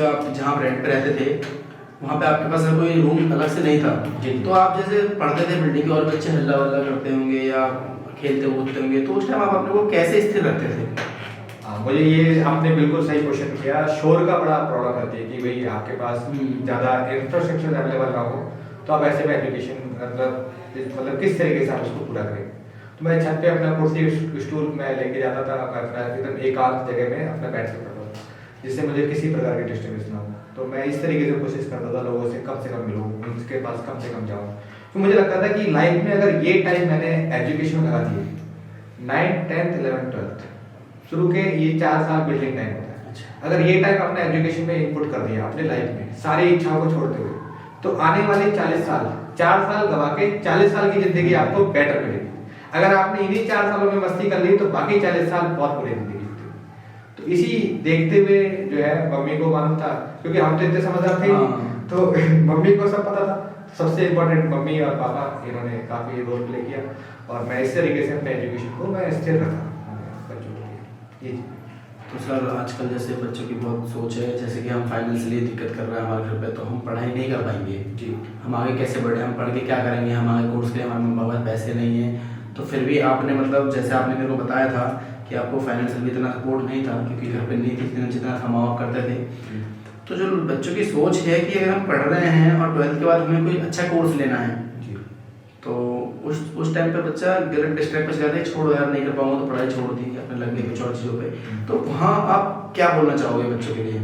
आप जहाँ रेंट पे रहते थे वहाँ पे आपके पास कोई रूम अलग से नहीं था, तो आप जैसे पढ़ते थे बिल्डिंग के और बच्चे हल्ला वल्ला करते होंगे या खेलते कूदते होंगे, तो उस टाइम आप अपने को कैसे स्थिर रखते थे? मुझे ये आपने बिल्कुल सही क्वेश्चन किया। शोर का बड़ा प्रॉब्लम रहती है कि भाई आपके पास ज़्यादा इंफ्रास्ट्रक्चर अवेलेबल ना हो, तो आप ऐसे में एजुकेशन मतलब किस तरीके से आप उसको पूरा करें। तो मैं छत पे अपना कुर्सी स्टूल में लेके जाता था, मैं अपना एकदम एकांत जगह में अपना बैठ के पढ़ता था, जिससे मुझे किसी प्रकार की डिस्टर्बेंस ना हो। तो मैं इस तरीके से कोशिश करता था लोगों से कम मिलूँ, उनके पास कम से कम जाऊँ। तो मुझे लगता था कि लाइफ में अगर ये टाइम मैंने एजुकेशन में लगा दिए, 9th 10th 11th 12th शुरू के ये 4 साल बिल्डिंग टाइम होता है। अगर ये टाइम अपने एजुकेशन में इनपुट कर दिया अपने लाइफ में सारी इच्छाओं को छोड़ते हुए, तो आने वाले 40 साल 4 साल गवा के 40 साल की जिंदगी आपको बेटर मिलेगी। अगर आपने इन्हीं 4 सालों में मस्ती कर ली तो बाकी 40 साल बहुत बुरी जिंदगी होती। तो इसी देखते हुए जो है मम्मी को मालूम था, क्योंकि हम तो इतने समझदार थे तो मम्मी को सब पता था। सबसे इम्पोर्टेंट मम्मी और पापा इन्होंने काफ़ी रोल प्ले किया, और मैं इस तरीके से अपने एजुकेशन को मैं स्थिर रखा बच्चों के लिए। तो सर आजकल जैसे बच्चों की बहुत सोच है, जैसे कि हम फाइनेंशियली दिक्कत कर रहे हैं हमारे घर पे, तो हम पढ़ाई नहीं कर पाएंगे जी, हम आगे कैसे बढ़े, हम पढ़ के क्या करेंगे, हमारे कोर्स के लिए हमारे मम्मी पापा पैसे नहीं है। तो फिर भी आपने मतलब जैसे आपने मेरे को बताया था कि आपको फाइनेंशियली इतना सपोर्ट नहीं था क्योंकि घर पे नहीं थी जितना कमाओ करते थे। तो जो बच्चों की सोच है कि अगर हम पढ़ रहे हैं और 12th के बाद हमें कोई अच्छा कोर्स लेना है, तो उस टाइम पे बच्चा गलत डिस्ट्रैक्ट पर जाता है, छोड़ो यार नहीं कर पाऊंगा तो पढ़ाई छोड़ दी अपने लग गए कुछ और चीज़ों पे। तो वहाँ आप क्या बोलना चाहोगे बच्चों के लिए?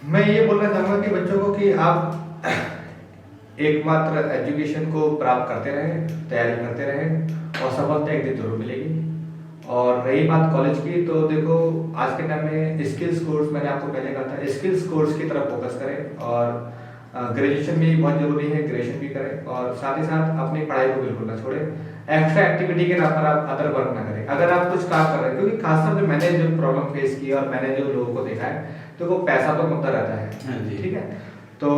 मैं ये बोलना चाहूँगा कि बच्चों को कि आप एकमात्र एजुकेशन को प्राप्त करते रहें, तैयारी करते रहें, और सफलता एक दिन जरूर मिलेगी। और रही बात कॉलेज की, तो देखो आज के टाइम में स्किल्स कोर्स, मैंने आपको पहले कहा था, स्किल्स कोर्स की तरफ फोकस करें, और ग्रेजुएशन भी बहुत जरूरी है, ग्रेजुएशन भी करें, और साथ ही साथ अपनी पढ़ाई को बिल्कुल ना छोड़ें। एक्स्ट्रा एक्टिविटी के नाम पर आप अदर वर्क ना करें अगर आप कुछ काम कर रहे हैं, क्योंकि खासतौर पे मैंने जो प्रॉब्लम फेस की और मैंने जो लोगों को देखा है, तो वो पैसा तो मुद्दा रहता है, ठीक है। तो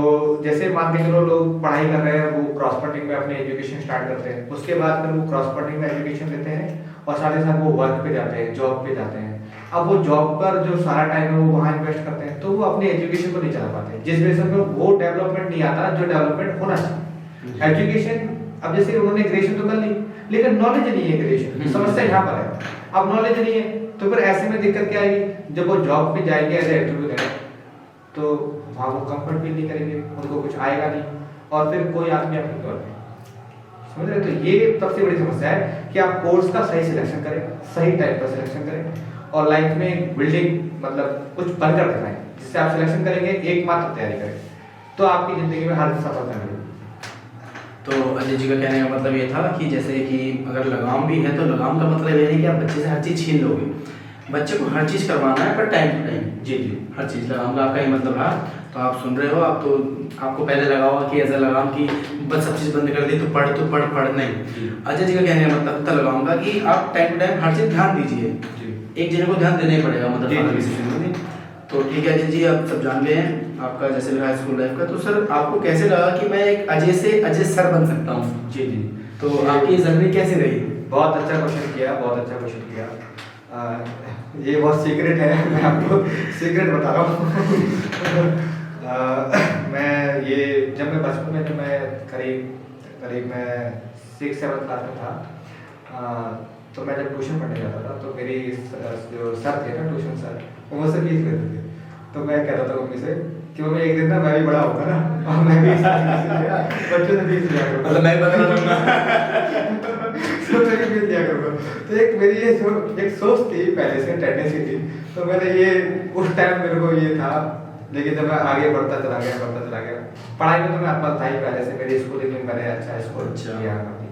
जैसे मान के चलो लोग पढ़ाई कर रहे हैं, वो क्रॉस फंडिंग में अपनी एजुकेशन स्टार्ट करते हैं, उसके बाद फिर वो क्रॉस फंडिंग में एजुकेशन लेते हैं, और साथ ही साथ वो वर्क पे जाते हैं, जॉब पे जाते हैं। अब वो जॉब पर जो सारा टाइम है वो वहाँ इन्वेस्ट करते हैं, तो वो अपनी एजुकेशन को नहीं चला पाते, जिस वजह से वो डेवलपमेंट नहीं आता जो डेवलपमेंट होना चाहिए। एजुकेशन, अब जैसे उन्होंने ग्रेजुएशन तो कर ली, लेकिन नॉलेज नहीं है ग्रेजुएशन, समस्या यहाँ पर है। अब नॉलेज नहीं है तो फिर ऐसे में दिक्कत क्या आएगी, जब वो जॉब पे जाएंगे एज इंटरव्यू देने, तो वहाँ वो कंफर्ट फील नहीं करेंगे, उनको कुछ आएगा नहीं, और फिर कोई आदमी अपनी तौर पर समझ रहे। तो ये सबसे बड़ी समस्या है कि आप कोर्स का सही सिलेक्शन करें, सही टाइप का सिलेक्शन करें, और लाइफ में बिल्डिंग मतलब कुछ बनकर दिखाएं, जिससे आप सिलेक्शन करेंगे, एकमात्र तैयारी करें, तो आपकी जिंदगी में हर सफलता मिलेगी। तो अजय जी का कहने का मतलब ये था कि जैसे कि अगर लगाम भी है तो लगाम का मतलब ये नहीं कि आप बच्चे से हर चीज़ छीन लोगे, बच्चे को हर चीज़ करवाना है पर टाइम टू टाइम, जी जी हर चीज़ लगाऊंगा, आपका ही मतलब रहा। तो आप सुन रहे हो, आप तो आपको पहले लगा होगा कि ऐसा लगाऊं कि बस सब चीज़ बंद कर दी तो पढ़ नहीं। जी अजय जी का कहने का मतलब तब लगाऊंगा कि आप टाइम टू टाइम हर चीज़ ध्यान दीजिए, जी एक जने को ध्यान देना ही पड़ेगा, मतलब जी, father जी। की situation में। तो ठीक है अजय जी, आप सब जान गए हैं आपका जैसे रहा स्कूल लाइफ का। तो सर आपको कैसे लगा कि मैं एक अजय से अजय सर बन सकता हूँ? जी जी तो आपकी जर्नी कैसी रही? बहुत अच्छा क्वेश्चन किया, बहुत अच्छा क्वेश्चन किया। ये बहुत सीक्रेट है, मैं आपको सीक्रेट बता रहा हूँ। मैं ये जब मैं बचपन में, जब मैं करीब करीब मैं 6-7 क्लास में था, तो मैं जब ट्यूशन पढ़ने जाता था तो मेरी जो सर थे ना, ट्यूशन सर, वो मुझसे फीस लेते थे। तो मैं कहता था मम्मी से कि मम्मी एक दिन ना मैं भी बड़ा होगा ना और मैं भी बच्चों से फीस लिया करूँगा, मतलब मैं बता दूंगा। तो मैं भी फीस लिया करूँगा। तो एक मेरी ये एक सोच थी, पहले से टेंडेंसी थी। तो मैंने ये उस टाइम मेरे को ये था, लेकिन जब मैं आगे बढ़ता चला गया, पढ़ाई में तो मैं आपका था ही पहले से, मेरी स्कूलिंग में मैंने अच्छा स्कोर किया काफ़ी,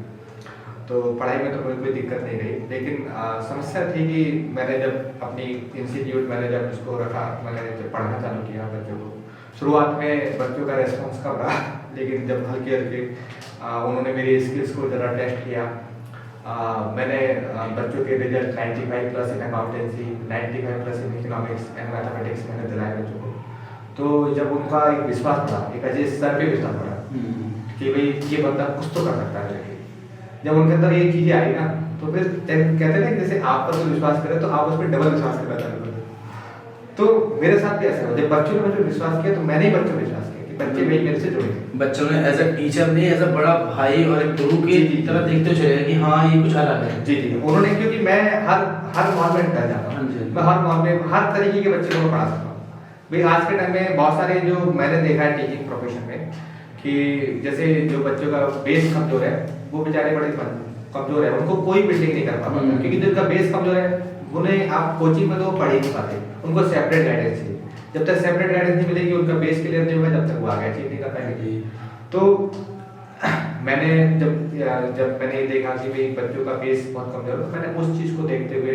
तो पढ़ाई में तो मुझे कोई दिक्कत नहीं रही। लेकिन समस्या थी कि मैंने जब अपनी इंस्टीट्यूट मैंने जब इसको रखा, मैंने जब पढ़ाना चालू किया बच्चों को, शुरुआत में बच्चों का रेस्पॉन्स कम रहा, लेकिन जब हल्के हल्के उन्होंने मेरी स्किल्स को ज़रा टेस्ट किया, मैंने बच्चों के result 95+ in accountancy, 95+ in economics and mathematics मैंने दिलाए बच्चों को। तो जब उनका एक विश्वास बढ़ा, एक अजय सर पे विश्वास बढ़ा कि भाई ये बंदा कुछ तो कर सकता है, जब उनके अंदर ये चीजें आई ना, तो फिर कहते हैं ना जैसे आप पर कोई विश्वास करे तो आप उस पर डबल विश्वास करना चालू कर दो। तो मेरे साथ भी ऐसा हुआ, जब बच्चों ने मुझे विश्वास किया तो मैंने ही बच्चों पर विश्वास किया कि बच्चे भी मेरे से जुड़े। बच्चों ने एज अ टीचर नहीं, एज अ बड़ा भाई और एक गुरु की तरह देखते चले कि हाँ ये कुछ अलग है। जी जी, उन्होंने, क्योंकि मैं हर माहौल में रह जाता हूँ, मैं हर माहौल में हर तरीके के बच्चे को पढ़ा सकता हूँ। भाई आज के टाइम में बहुत सारे जो मैंने देखा है टीचिंग प्रोफेशन में, कि जैसे जो बच्चों का बेस कमजोर है वो बेचारे बड़े कमजोर है, उनको कोई बिल्डिंग नहीं कर पाता, क्योंकि जिनका बेस कमजोर है उन्हें आप कोचिंग में तो पढ़ ही नहीं पाते, उनको सेपरेट गाइडेंस चाहिए। जब तक सेपरेट गाइडेंस नहीं मिलेगी, उनका बेस क्लियर नहीं होगा, जब तक वो आगे अचीव नहीं कर पाएंगे। तो मैंने जब मैंने ये देखा कि भाई बच्चों का बेस बहुत कमजोर है, मैंने उस चीज़ को देखते हुए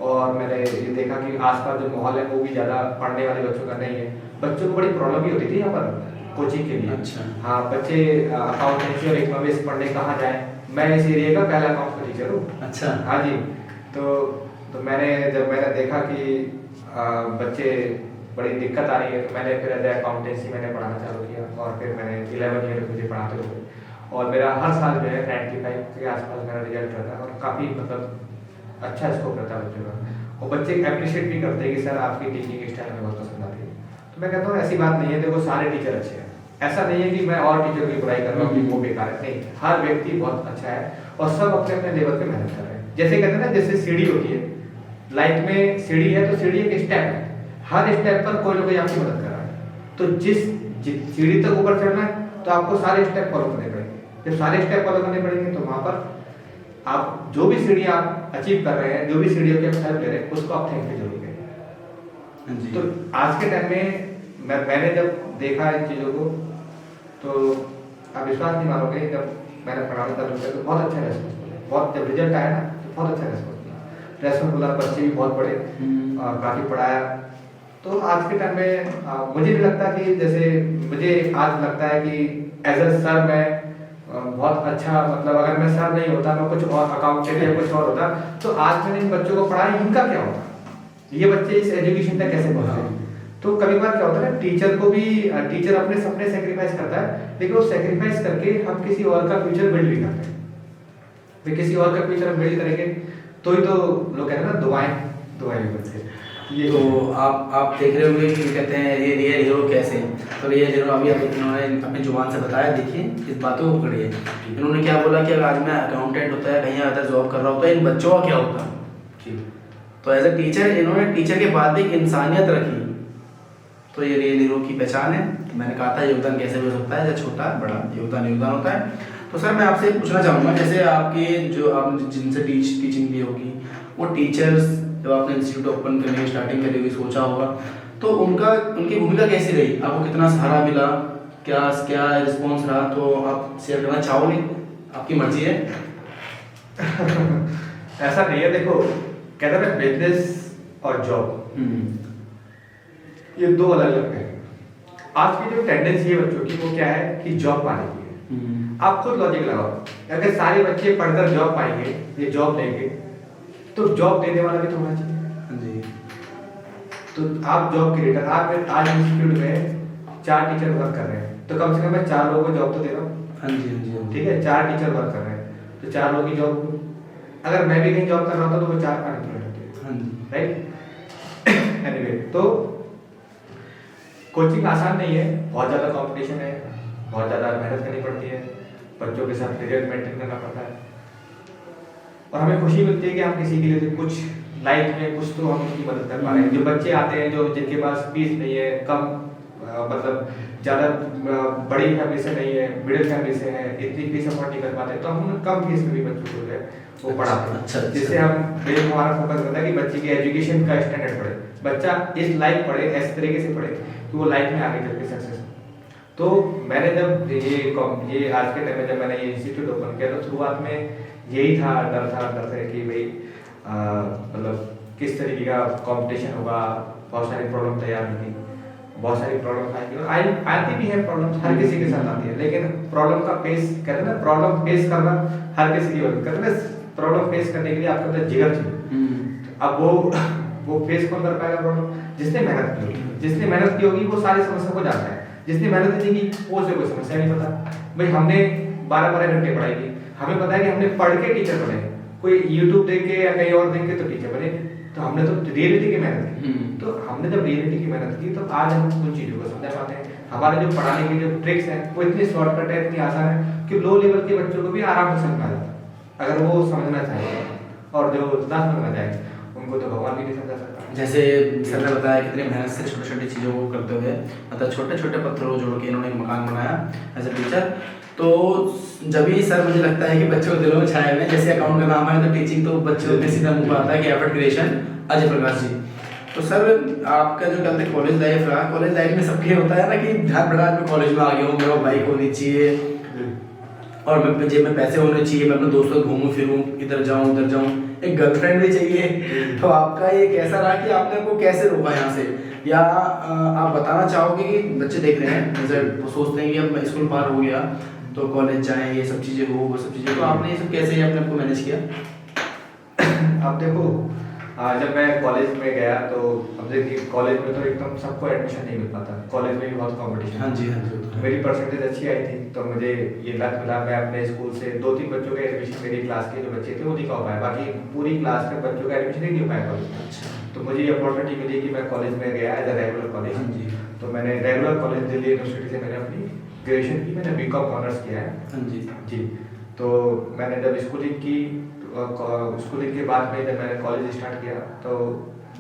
और मैंने ये देखा कि आसपास जो माहौल है वो भी ज़्यादा पढ़ने वाले बच्चों का नहीं है। बच्चों को बड़ी प्रॉब्लम भी होती थी यहाँ पर कोचिंग के लिए। अच्छा। हाँ, बच्चे अकाउंटेंसी और इकोनॉमिक्स पढ़ने कहाँ जाएं, मैं इस एरिया का पहला अकाउंट्स का टीचर हूँ। अच्छा। हाँ जी। तो मैंने देखा कि बच्चे बड़ी दिक्कत आ रही है, तो मैंने फिर एज अकाउंटेंसी मैंने पढ़ाना चालू किया, और फिर मैंने 11 ईयर मुझे पढ़ाते हुए, और मेरा हर साल जो है 95 के आसपास मेरा रिजल्ट रहता है, और काफ़ी मतलब अच्छा स्कोप रहता है बच्चों का, और बच्चे अप्रिशिएट भी करते हैं कि सर आपकी टीचिंग स्टाइल में बहुत पसंद आती है। तो मैं कहता हूँ ऐसी बात नहीं है, देखो सारे टीचर अच्छे हैं, ऐसा नहीं है कि मैं और टीचर की बुराई कर रहा हूँ कि वो बेकार है, नहीं, हर व्यक्ति बहुत अच्छा है और सब अपने अपने लेवल पे मेहनत कर रहे हैं। जैसे कहते हैं ना, जैसे सीढ़ी होती है लाइफ में, सीढ़ी है तो सीढ़ी एक स्टेप है, हर स्टेप पर कोई ना कोई आपकी मदद कर रहा है। तो जिस सीढ़ी तक ऊपर चढ़ना है तो आपको सारे स्टेप फॉलो करने पड़ेंगे। जब सारे स्टेप फॉलो करने पड़ेंगे तो वहां पर आप जो भी सीढ़ी आप अचीव कर रहे हैं, जो भी सीढ़ियों की आप हेल्प ले रहे हैं, उसको आप थैंक यू जरूर करें। तो आज के टाइम में मैंने जब देखा इन चीज़ों को, तो आप विश्वास नहीं मानोगे, जब मैंने पढ़ाना चालू किया तो बहुत अच्छा रेस्पॉन्स मिला, बहुत जब रिजल्ट आया ना तो बहुत अच्छा रेस्पॉन्स मिला, बच्चे भी बहुत बड़े, काफ़ी पढ़ाया। तो आज के टाइम में मुझे भी लगता है कि जैसे मुझे आज लगता है कि एज अ सर मैं बहुत अच्छा, मतलब अगर मैं सर नहीं होता, मैं कुछ और अकाउंटेंट या कुछ और होता, तो आज मैंने इन बच्चों को पढ़ाया, इनका क्या होता, ये बच्चे इस एजुकेशन तक कैसे पहुंचे। तो कभी बार क्या होता है ना, टीचर को भी, टीचर अपने सपने सेक्रीफाइस करता है, लेकिन वो सेक्रीफाइस करके हम किसी और का फ्यूचर बिल्ड भी करते हैं। वे किसी और का फ्यूचर बिल्ड करेंगे तो ही तो लोग कहते हैं ना, दुआएं भी बनते हैं। ये तो आप देख रहे होंगे कि कहते हैं ये रियल हीरो कैसे, तो रियल हीरो अभी इन्होंने अपनी जुबान से बताया। देखिए इस बातों को पकड़िए, इन्होंने क्या बोला कि अगर आज मैं अकाउंटेंट होता है, कहीं अदर जॉब कर रहा होता है, इन बच्चों का क्या होता। तो एज अ टीचर इन्होंने टीचर के बाद एक इंसानियत रखी, तो ये रियल हीरो की पहचान है। तो मैंने कहा था योगदान कैसे भी हो सकता है, जैसे छोटा बड़ा योगदान होता है। तो सर मैं आपसे पूछना चाहूँगा, जैसे आपके जो आपने जिनसे टीचिंग दी होगी, वो टीचर्स जब आपने इंस्टीट्यूट ओपन करने की स्टार्टिंग करी होगी, सोचा होगा, तो उनकी भूमिका कैसी रही, आपको कितना सहारा मिला, क्या रिस्पॉन्स रहा, तो आप शेयर करना चाहोगे? आपकी मर्जी है। ऐसा नहीं है, देखो कहते हैं बिजनेस और जॉब, ये दो अलग अलग है। आज की जो टेंडेंसी है बच्चों की वो क्या है कि जॉब पाने की है। आप खुद लॉजिक लगाओ, अगर सारे बच्चे पढ़कर जॉब पाएंगे, ये जॉब लेंगे, तो जॉब देने वाला भी तो होना चाहिए। तो आप जॉब क्रिएटर, आज इंस्टीट्यूट में 4 टीचर वर्क कर रहे हैं, तो कम से कम मैं 4 लोगों को जॉब तो दे रहा हूँ। ठीक है, 4 टीचर वर्क कर रहे हैं, तो 4 लोगों की जॉब, अगर मैं भी कहीं जॉब कर रहा होता तो वो 4 अनएम्प्लॉयड होते, राइट। एनीवे, तो कोचिंग आसान नहीं है, बहुत ज़्यादा कंपटीशन है, बहुत ज़्यादा मेहनत करनी पड़ती है, बच्चों के साथ रिजल्ट मेंटेन करना पड़ता है, और हमें खुशी मिलती है कि हम किसी के लिए तो कुछ लाइफ में कुछ तो हम उनकी मदद कर पा रहे हैं। जो बच्चे आते हैं जो जिनके पास फीस नहीं है, कम मतलब ज़्यादा बड़ी फैमिली से नहीं है, मिडिल फैमिली से है, इतनी फीस अफोर्ड नहीं कर पाते, तो हम कम फीस में भी बच्चों को जो है वो पढ़ाते हैं। अच्छा। जिससे हम मेन हमारा फोकस रहता है कि बच्चे की एजुकेशन का स्टैंडर्ड बढ़े, बच्चा इस लाइफ पढ़े, ऐसे तरीके से पढ़े कि वो लाइफ में आगे चल के सक्सेस। तो मैंने जब ये आज के टाइम में जब मैंने ये इंस्टीट्यूट ओपन किया, तो शुरुआत में यही था, डर था कि भाई मतलब किस तरीके का कंपटीशन होगा, बहुत सारी प्रॉब्लम तैयार होगी, बहुत सारी प्रॉब्लम आएगी, और आती भी है प्रॉब्लम, हर किसी के साथ आती है, लेकिन प्रॉब्लम का फेस कहते हैं ना, प्रॉब्लम फेस करना हर किसी की कहते हैं ना, प्रॉब्लम फेस करने के लिए आपके अंदर जिगर चाहिए। अब वो फेस कौन कर पाएगा प्रॉब्लम? जिसने मेहनत की होगी, जिसने मेहनत की होगी वो सारी समस्या को जानता है, जिसने मेहनत नहीं की वो से कोई समस्या नहीं पता। भाई हमने 12-12 घंटे पढ़ाई की, हमें पता है कि हमने पढ़ के टीचर बने, कोई यूट्यूब देख के या कहीं और देख के तो टीचर बने, तो हमने तो रियलिटी की मेहनत की। तो हमने जब रियलिटी की मेहनत की तो आज हम उन चीज़ों को समझ पाते हैं। हमारे जो पढ़ाने की जो ट्रिक्स हैं वो इतनी शॉर्टकट है, इतनी आसान है कि लो लेवल के बच्चों को भी आराम से समझ आ जाता है, अगर वो समझना चाहे, और जो ना समझना चाहे उनको तो भगवान भी नहीं समझा सकता। जैसे सर ने बताया कितनी मेहनत से छोटी छोटी चीज़ों को करते हुए, मतलब छोटे छोटे पत्थरों को जोड़ के इन्होंने एक मकान बनाया एज ए टीचर। तो जब भी सर मुझे लगता है कि बच्चों के दिलों में छाए हुए, जैसे अकाउंट का नाम है तो टीचिंग, तो बच्चों में सीधा मुंह पर आता है कि एफर्ट क्रिएशन अजय प्रकाश जी। तो सर आपका जो कहते हैं कॉलेज लाइफ रहा, कॉलेज लाइफ में सबके होता है ना कि ध्यान बड़ा मैं कॉलेज में आ गया हूँ, मेरा बाइक होनी चाहिए और मैं जेब में पैसे होने चाहिए, मैं अपने दोस्तों को घूमूं फिरूं, इधर जाऊं उधर जाऊं, एक गर्लफ्रेंड भी चाहिए। तो आपका ये कैसा रहा कि आपने को कैसे रोका यहाँ से, या आप बताना चाहोगे कि बच्चे देख रहे हैं जैसे वो सोचते हैं कि अब मैं स्कूल पार हो गया तो कॉलेज जाएं, ये सब चीज़ें हो, वो सब चीज़ें, तो आपने ये सब कैसे अपने आप को मैनेज किया? अब देखो, जब मैं कॉलेज में गया तो अब देखिए कॉलेज में तो एकदम सबको एडमिशन नहीं मिल पाता, कॉलेज में भी बहुत कंपटीशन। हाँ जी, हाँ जी। मेरी परसेंटेज अच्छी आई थी तो मुझे ये लक मिला, मैं अपने स्कूल से 2-3 बच्चों का एडमिशन, मेरी क्लास के जो बच्चे थे वो नहीं कर पाए, बाकी पूरी क्लास के बच्चों का एडमिशन ही नहीं हो पाया कॉलेज में। अच्छा। तो मुझे ये अपॉर्चुनिटी मिली कि मैं कॉलेज में गया एज अ रेगुलर कॉलेज। हाँ जी। तो मैंने रेगुलर कॉलेज दिल्ली यूनिवर्सिटी से मैंने अपनी ग्रेजुएशन की, मैंने बीकॉम ऑनर्स किया है। हाँ जी जी। तो मैंने जब स्कूलिंग की, स्कूलिंग के बाद में जब मैंने कॉलेज स्टार्ट किया तो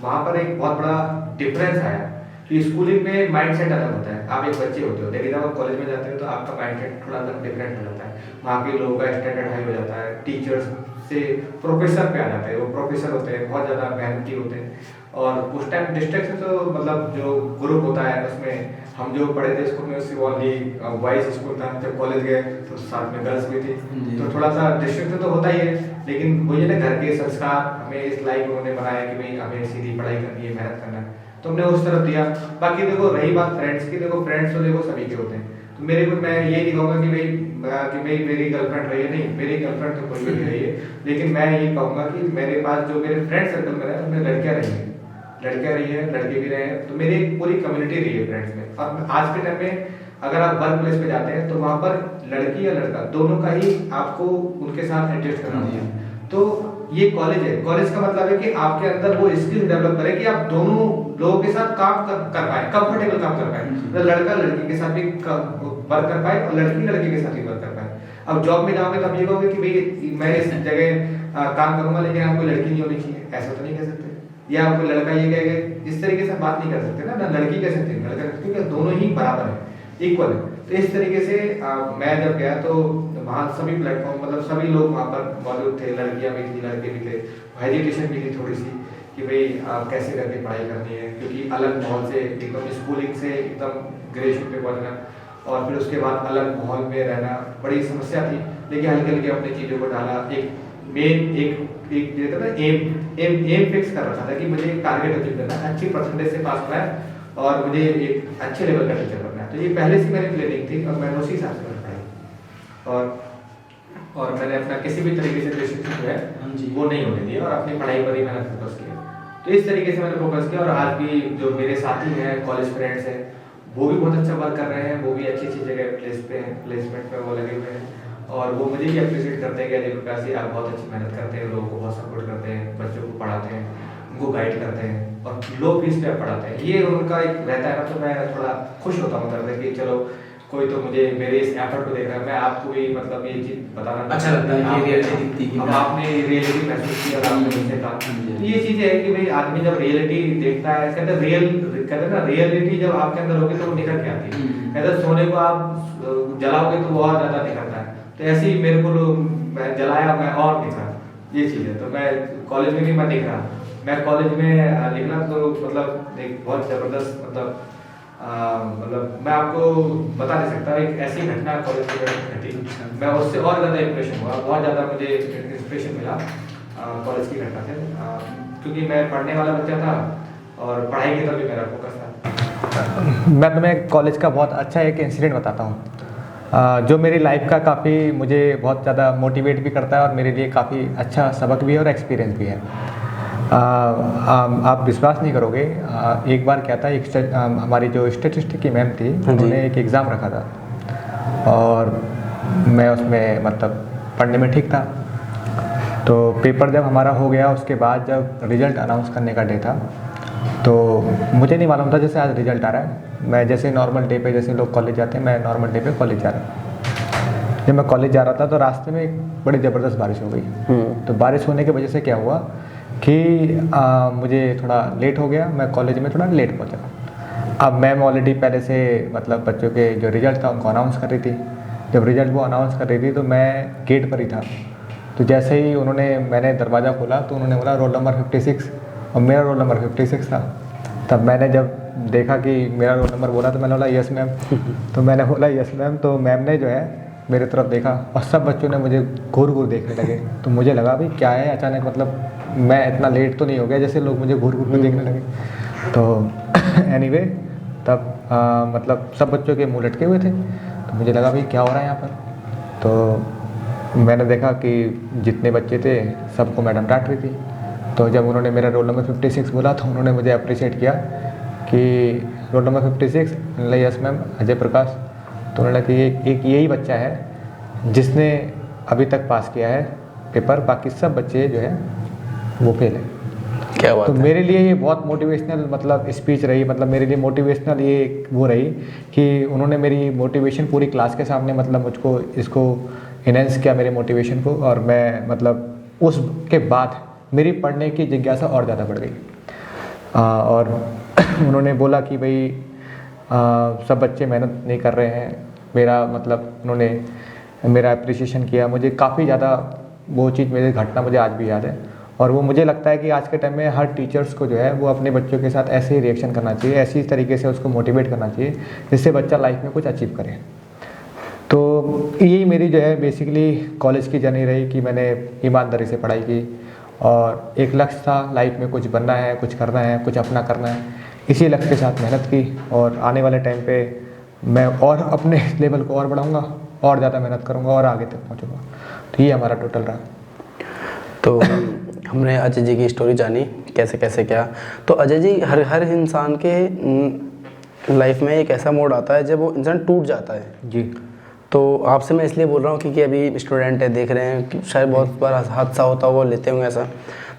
वहाँ पर एक बहुत बड़ा डिफरेंस आया कि स्कूलिंग में माइंडसेट अलग होता है, आप एक बच्चे होते हो, लेकिन जब आप कॉलेज में जाते हो तो आपका माइंडसेट थोड़ा अलग डिफरेंट हो जाता है, वहाँ के लोगों का स्टैंडर्ड हाई हो जाता है, टीचर्स से प्रोफेसर पे आ जाते हैं, वो प्रोफेसर होते हैं बहुत ज़्यादा मेहनती होते हैं, और उस टाइम डिस्ट्रिक्ट से तो मतलब जो ग्रुप होता है उसमें हम जो पढ़े थे स्कूल में उससे ओनली बॉयज स्कूल था, जब कॉलेज गए तो साथ में गर्ल्स भी थी, तो थोड़ा सा डिस्ट्रिक्ट तो होता ही है, लेकिन वही ना घर के संस्कार हमें इस लाइफ उन्होंने बनाया कि भाई हमें सीधी पढ़ाई करनी है, मेहनत करना है, तो हमने उस तरफ दिया। बाकी देखो रही बात फ्रेंड्स की, देखो फ्रेंड्स तो देखो सभी के होते हैं, तो मेरे को मैं ये नहीं कहूँगा कि भाई मेरी गर्लफ्रेंड रही है, नहीं मेरी गर्लफ्रेंड तो कोई भी नहीं रही है, लेकिन मैं ये कहूँगा कि मेरे पास जो मेरे फ्रेंड सर्कल में है उसमें लड़कियाँ रही हैं, लड़के भी रहे हैं, तो मेरी एक पूरी कम्युनिटी रही है फ्रेंड्स में। और आज के टाइम में अगर आप वर्क प्लेस पे जाते हैं तो वहाँ पर लड़की या लड़का दोनों का ही आपको उनके साथ एडजस्ट करना होता है। तो ये कॉलेज है, कॉलेज का मतलब है कि आपके अंदर वो स्किल डेवलप करे कि आप दोनों लोगों के साथ काम कर पाए, कंफर्टेबल काम कर पाए, तो लड़का लड़की के साथ भी वर्क कर पाए और लड़की लड़के के साथ भी वर्क कर पाए। अब जॉब में जाओगे तो आप ये कहोगे कि भाई मैं इस जगह काम करूंगा लेकिन आपको लड़की नहीं होनी चाहिए, ऐसा तो नहीं कह सकते, या आपको लड़का ये कहेगा, इस तरीके से बात नहीं कर सकते ना लड़की कह सकते हैं, लड़का, क्योंकि दोनों ही बराबर है, इक्वल है। तो इस तरीके से मैं जब गया तो वहाँ सभी प्लेटफॉर्म मतलब सभी लोग वहाँ पर मौजूद थे, लड़कियाँ भी थी, लड़के भी थे, हेजिटेशन भी थी थोड़ी सी कि भाई कैसे करके पढ़ाई करनी है, क्योंकि अलग माहौल से एकदम स्कूलिंग से एकदम ग्रेजुएशन पे पहुँचना और फिर उसके बाद अलग माहौल में रहना बड़ी समस्या थी, लेकिन हल्के हल्के अपनी चीज़ों को डाला, एक मेन एक जो कहते हैं एम फिक्स कर रखा था कि मुझे एक टारगेट अचीव करना है, अच्छी परसेंटेज से पास होना है और मुझे एक अच्छे लेवल का टीचर बनना है। तो ये पहले से मेरी प्लानिंग थी और मैंने उसी हिसाब से पढ़ाई और मैंने अपना किसी भी तरीके से रिलेशनशिप जो है वो नहीं होने दिया और अपनी पढ़ाई पर ही मैंने फोकस किया। तो इस तरीके से मैंने फोकस किया और आज भी जो मेरे साथी हैं, कॉलेज फ्रेंड्स हैं, वो भी बहुत अच्छा वर्क कर रहे हैं, वो भी अच्छी अच्छी जगह प्लेसमेंट में वो लगे हुए हैं और वो मुझे भी अप्रिशिएट करते हैं कि अजय प्रकाश जी आप बहुत अच्छी मेहनत करते हैं, लोगों को बहुत सपोर्ट करते हैं, बच्चों को पढ़ाते हैं, उनको गाइड करते हैं और लो फीस पे पढ़ाते हैं। ये उनका एक रहता है ना, तो मैं थोड़ा खुश होता हूँ करते कि चलो कोई तो मुझे मेरे इस एफर्ट को देख रहा है। मैं आपको भी मतलब ये चीज बताना अच्छा लगता है कि रियलिटी दिखती है, अब आपने रियलिटी महसूस की और आपने मुझसे कहा। तो ये चीज है कि भाई आदमी जब रियलिटी देखता है, कहते हैं ना रियलिटी जब आपके अंदर होगी तो वो निकल के आती है। कहते हैं सोने को आप जलाओगे तो बहुत ज्यादा निकलता है, तो ऐसे ही मेरे को मैं जलाया, मैं और निकला, ये चीज है। तो मैं कॉलेज में भी मैं दिख रहा, मैं कॉलेज में निकला तो मतलब एक बहुत जबरदस्त मतलब मैं आपको बता नहीं सकता, एक ऐसी घटना कॉलेज में घटी, मैं उससे और ज़्यादा इंप्रेशन हुआ, बहुत ज़्यादा मुझे इंस्पिरेशन मिला कॉलेज की घटना से, क्योंकि मैं पढ़ने वाला बच्चा था और पढ़ाई की तरफ भी मेरा फोकस था। मैं तुम्हें कॉलेज का बहुत अच्छा एक इंसिडेंट बताता हूँ जो मेरी लाइफ का काफ़ी मुझे बहुत ज़्यादा मोटिवेट भी करता है और मेरे लिए काफ़ी अच्छा सबक भी है और एक्सपीरियंस भी है। आप विश्वास नहीं करोगे, एक बार क्या था, हमारी जो स्टैटिस्टिक्स की मैम थी, उन्होंने एक एग्ज़ाम रखा था और मैं उसमें मतलब पढ़ने में ठीक था। तो पेपर जब हमारा हो गया, उसके बाद जब रिज़ल्ट अनाउंस करने का डे था, तो मुझे नहीं मालूम था जैसे आज रिज़ल्ट आ रहा है। मैं जैसे नॉर्मल डे पे जैसे लोग कॉलेज जाते हैं, मैं नॉर्मल डे पे कॉलेज जा रहा। जब मैं कॉलेज जा रहा था तो रास्ते में एक बड़ी ज़बरदस्त बारिश हो गई। तो बारिश होने की वजह से क्या हुआ कि मुझे थोड़ा लेट हो गया, मैं कॉलेज में थोड़ा लेट पहुंचा। अब मैम ऑलरेडी पहले से मतलब बच्चों के जो रिज़ल्ट था उनको अनाउंस कर रही थी। जब रिज़ल्ट वो अनाउंस कर रही थी तो मैं गेट पर ही था। तो जैसे ही मैंने दरवाज़ा खोला तो उन्होंने बोला रोल नंबर 56 और मेरा रोल नंबर 56 था। तब मैंने जब देखा कि मेरा रोल नंबर बोला तो मैंने बोला यस मैम। तो मैंने बोला यस मैम, तो मैम ने जो है मेरी तरफ देखा और सब बच्चों ने मुझे घूर घूर देखने लगे। तो मुझे लगा भाई क्या है, अचानक मतलब मैं इतना लेट तो नहीं हो गया जैसे लोग मुझे घूर घूर कर देखने लगे। तो एनीवे तब मतलब सब बच्चों के मुंह लटके हुए थे, तो मुझे लगा भाई क्या हो रहा है यहाँ पर। तो मैंने देखा कि जितने बच्चे थे सबको मैडम डांट रही थी। तो जब उन्होंने मेरा रोल नंबर 56 बोला तो उन्होंने मुझे अप्रिशिएट किया कि roll number 56, yes ma'am Ajay Prakash. तो उन्होंने कहा कि एक यही बच्चा है जिसने अभी तक पास किया है पेपर, बाकी सब बच्चे जो है वो फेल है। क्या बात तो है। मेरे लिए ये बहुत मोटिवेशनल मतलब स्पीच रही, मतलब मेरे लिए मोटिवेशनल ये वो रही कि उन्होंने मेरी मोटिवेशन पूरी क्लास के सामने मतलब मुझको इसको इनहेंस किया मेरे मोटिवेशन को, और मैं मतलब उसके बाद मेरी पढ़ने की जिज्ञासा और ज़्यादा बढ़ गई। और उन्होंने बोला कि भाई सब बच्चे मेहनत नहीं कर रहे हैं, मेरा मतलब उन्होंने मेरा अप्रिसिएशन किया। मुझे काफ़ी ज़्यादा वो चीज़, मेरी घटना मुझे आज भी याद है। और वो मुझे लगता है कि आज के टाइम में हर टीचर्स को जो है वो अपने बच्चों के साथ ऐसे ही रिएक्शन करना चाहिए, ऐसी तरीके से उसको मोटिवेट करना चाहिए जिससे बच्चा लाइफ में कुछ अचीव करे। तो यही मेरी जो है बेसिकली कॉलेज की जर्नी रही कि मैंने ईमानदारी से पढ़ाई की और एक लक्ष्य था लाइफ में कुछ बनना है, कुछ करना है, कुछ अपना करना है। इसी लक्ष्य के साथ मेहनत की और आने वाले टाइम पे मैं और अपने लेवल को और बढ़ाऊँगा और ज़्यादा मेहनत करूँगा और आगे तक पहुँचूँगा। तो ये हमारा टोटल रहा। तो हमने अजय जी की स्टोरी जानी कैसे कैसे क्या। तो अजय जी हर इंसान के लाइफ में एक ऐसा मोड़ आता है जब वो इंसान टूट जाता है जी। तो आपसे मैं इसलिए बोल रहा हूँ क्योंकि अभी स्टूडेंट है, देख रहे हैं कि शायद बहुत बार हादसा होता हो, वो लेते होंगे ऐसा।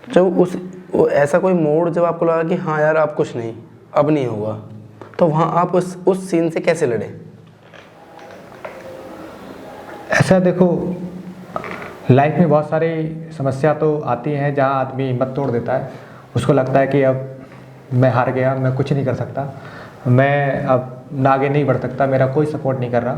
तो जब ऐसा कोई मोड़ जब आपको लगा कि हाँ यार आप कुछ नहीं, अब नहीं होगा, तो वहाँ आप उस सीन से कैसे लड़े? ऐसा देखो, लाइफ में बहुत सारी समस्या तो आती हैं जहाँ आदमी हिम्मत तोड़ देता है। उसको लगता है कि अब मैं हार गया, मैं कुछ नहीं कर सकता, मैं अब आगे नहीं बढ़ सकता, मेरा कोई सपोर्ट नहीं कर रहा।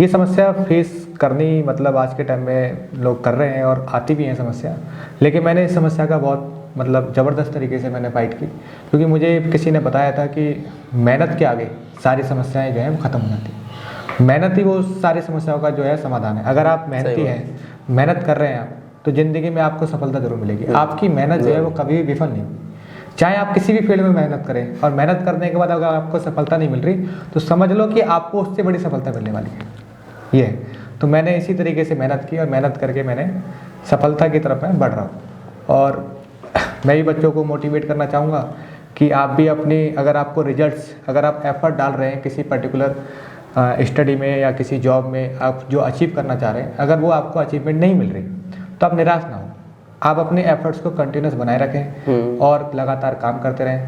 ये समस्या फेस करनी मतलब आज के टाइम में लोग कर रहे हैं और आती भी हैं समस्या। लेकिन मैंने इस समस्या का बहुत मतलब ज़बरदस्त तरीके से मैंने फाइट की, क्योंकि मुझे किसी ने बताया था कि मेहनत के आगे सारी समस्याएं जो हैं वो ख़त्म हो जाती। मेहनत ही वो सारी समस्याओं का जो है समाधान है। अगर आप मेहनती हैं, मेहनत कर रहे हैं आप, तो ज़िंदगी में आपको सफलता जरूर मिलेगी। आपकी मेहनत जो है वो कभी भी विफल नहीं होगी। चाहे आप किसी भी फील्ड में मेहनत करें, और मेहनत करने के बाद अगर आपको सफलता नहीं मिल रही तो समझ लो कि आपको उससे बड़ी सफलता मिलने वाली है। ये तो मैंने इसी तरीके से मेहनत की और मेहनत करके मैंने सफलता की तरफ मैं बढ़ रहा हूँ। और मैं भी बच्चों को मोटिवेट करना चाहूँगा कि आप भी अपनी, अगर आपको रिजल्ट्स, अगर आप एफर्ट डाल रहे हैं किसी पर्टिकुलर स्टडी में या किसी जॉब में, आप जो अचीव करना चाह रहे हैं, अगर वो आपको अचीवमेंट नहीं मिल रही तो आप निराश ना हो। आप अपने एफर्ट्स को कंटिन्यूस बनाए रखें और लगातार काम करते रहें।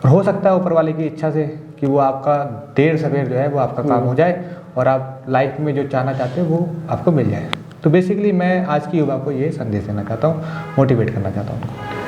और हो सकता है ऊपर वाले की इच्छा से कि वो आपका देर सवेर जो है वो आपका काम हो जाए और आप लाइफ में जो चाहना चाहते हो वो आपको मिल जाए। तो बेसिकली मैं आज की युवा को ये संदेश देना चाहता हूँ, मोटिवेट करना चाहता हूँ।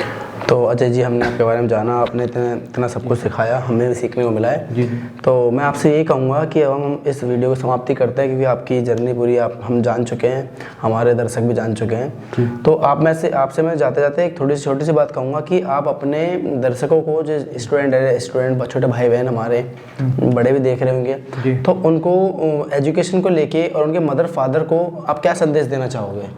तो अजय जी, हमने आपके बारे में जाना, आपने इतना सब कुछ सिखाया, हमें भी सीखने को मिला है। जी। तो मैं आपसे ये कहूँगा कि अब हम इस वीडियो को समाप्ति करते हैं, क्योंकि आपकी जर्नी पूरी हम जान चुके हैं, हमारे दर्शक भी जान चुके हैं। तो आपसे मैं जाते जाते एक छोटी सी बात कहूँगा कि आप अपने दर्शकों को, जो स्टूडेंट छोटे भाई बहन हमारे बड़े भी देख रहे होंगे, तो उनको एजुकेशन को लेके और उनके मदर फादर को आप क्या संदेश देना चाहोगे?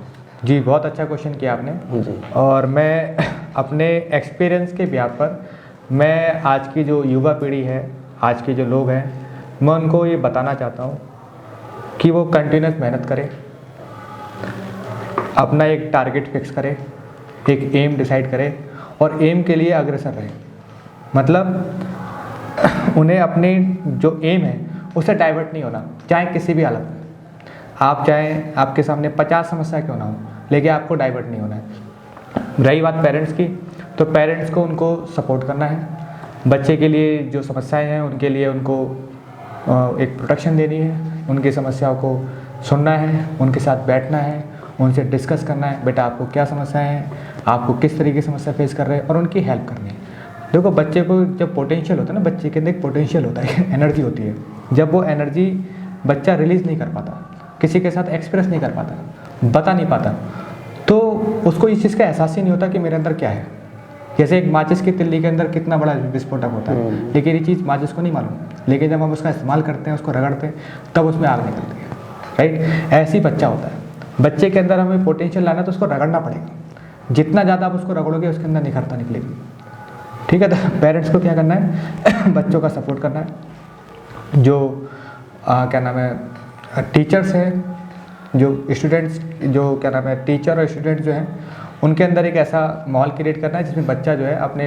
जी, बहुत अच्छा क्वेश्चन किया आपने जी। और मैं अपने एक्सपीरियंस के ब्याह पर मैं आज की जो युवा पीढ़ी है, आज के जो लोग हैं, मैं उनको ये बताना चाहता हूँ कि वो कंटिन्यूस मेहनत करें, अपना एक टारगेट फिक्स करें, एक एम डिसाइड करें और एम के लिए अग्रसर रहें। मतलब उन्हें अपनी जो एम है उससे डाइवर्ट नहीं होना, चाहे किसी भी हालत में। आप चाहे आपके सामने 50 समस्या क्यों ना हो, लेकिन आपको डाइवर्ट नहीं होना है। रही बात पेरेंट्स की, तो पेरेंट्स को उनको सपोर्ट करना है। बच्चे के लिए जो समस्याएं हैं उनके लिए उनको एक प्रोटेक्शन देनी है, उनकी समस्याओं को सुनना है, उनके साथ बैठना है, उनसे डिस्कस करना है, बेटा आपको क्या समस्याएं हैं, आपको किस तरीके की समस्या फेस कर रहे हैं, और उनकी हेल्प करनी है। देखो, बच्चे को जब पोटेंशियल होता है ना, बच्चे के अंदर एक पोटेंशियल होता है, एनर्जी होती है। जब वो एनर्जी बच्चा रिलीज़ नहीं कर पाता, किसी के साथ एक्सप्रेस नहीं कर पाता, बता नहीं पाता, तो उसको इस चीज़ का एहसास ही नहीं होता कि मेरे अंदर क्या है। जैसे एक माचिस की तिल्ली के अंदर कितना बड़ा विस्फोटक होता है, लेकिन ये चीज़ माचिस को नहीं मालूम, लेकिन जब हम उसका इस्तेमाल करते हैं, उसको रगड़ते हैं, तब उसमें आग निकलती है। राइट, ऐसे ही बच्चा होता है। बच्चे के अंदर हमें पोटेंशियल लाना है तो उसको रगड़ना पड़ेगा। जितना ज़्यादा आप उसको रगड़ोगे उसके अंदर निखरता निकलेगी। ठीक है, तो पेरेंट्स को क्या करना है, बच्चों का सपोर्ट करना है। जो क्या नाम है, टीचर्स हैं, जो स्टूडेंट्स, जो क्या नाम है, टीचर और स्टूडेंट जो हैं, उनके अंदर एक ऐसा माहौल क्रिएट करना है जिसमें बच्चा जो है अपने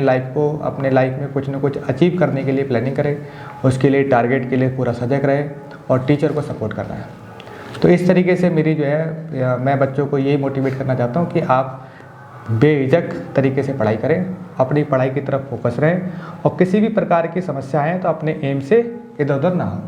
लाइफ में कुछ ना कुछ अचीव करने के लिए प्लानिंग करे, उसके लिए टारगेट के लिए पूरा सजग रहे और टीचर को सपोर्ट करना है। तो इस तरीके से मेरी जो है, मैं बच्चों को यही मोटिवेट करना चाहता हूँ कि आप बेझिझक तरीके से पढ़ाई करें, अपनी पढ़ाई की तरफ फोकस रहें, और किसी भी प्रकार की समस्या है तो अपने एम से इधर उधर ना हो।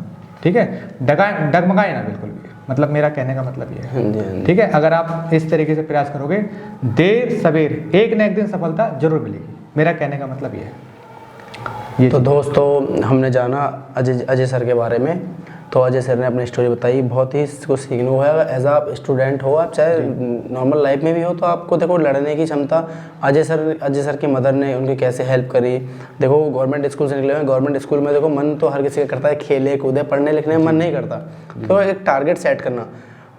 ठीक है, डगमगाए ना बिल्कुल भी, मतलब मेरा कहने का मतलब ये है। ठीक है, अगर आप इस तरीके से प्रयास करोगे, देर सवेर एक न एक दिन सफलता जरूर मिलेगी। मेरा कहने का मतलब ये है। तो दोस्तों, हमने जाना अजय सर के बारे में। तो अजय सर ने अपनी स्टोरी बताई, बहुत ही कुछ सीखने को है। एज आप स्टूडेंट हो, आप चाहे नॉर्मल लाइफ में भी हो, तो आपको देखो लड़ने की क्षमता अजय सर की मदर ने उनकी कैसे हेल्प करी। देखो, गवर्नमेंट स्कूल से निकले हुए, गवर्नमेंट स्कूल में देखो मन तो हर किसी का करता है, खेले कूदे, पढ़ने लिखने में मन नहीं करता, तो एक टारगेट सेट करना।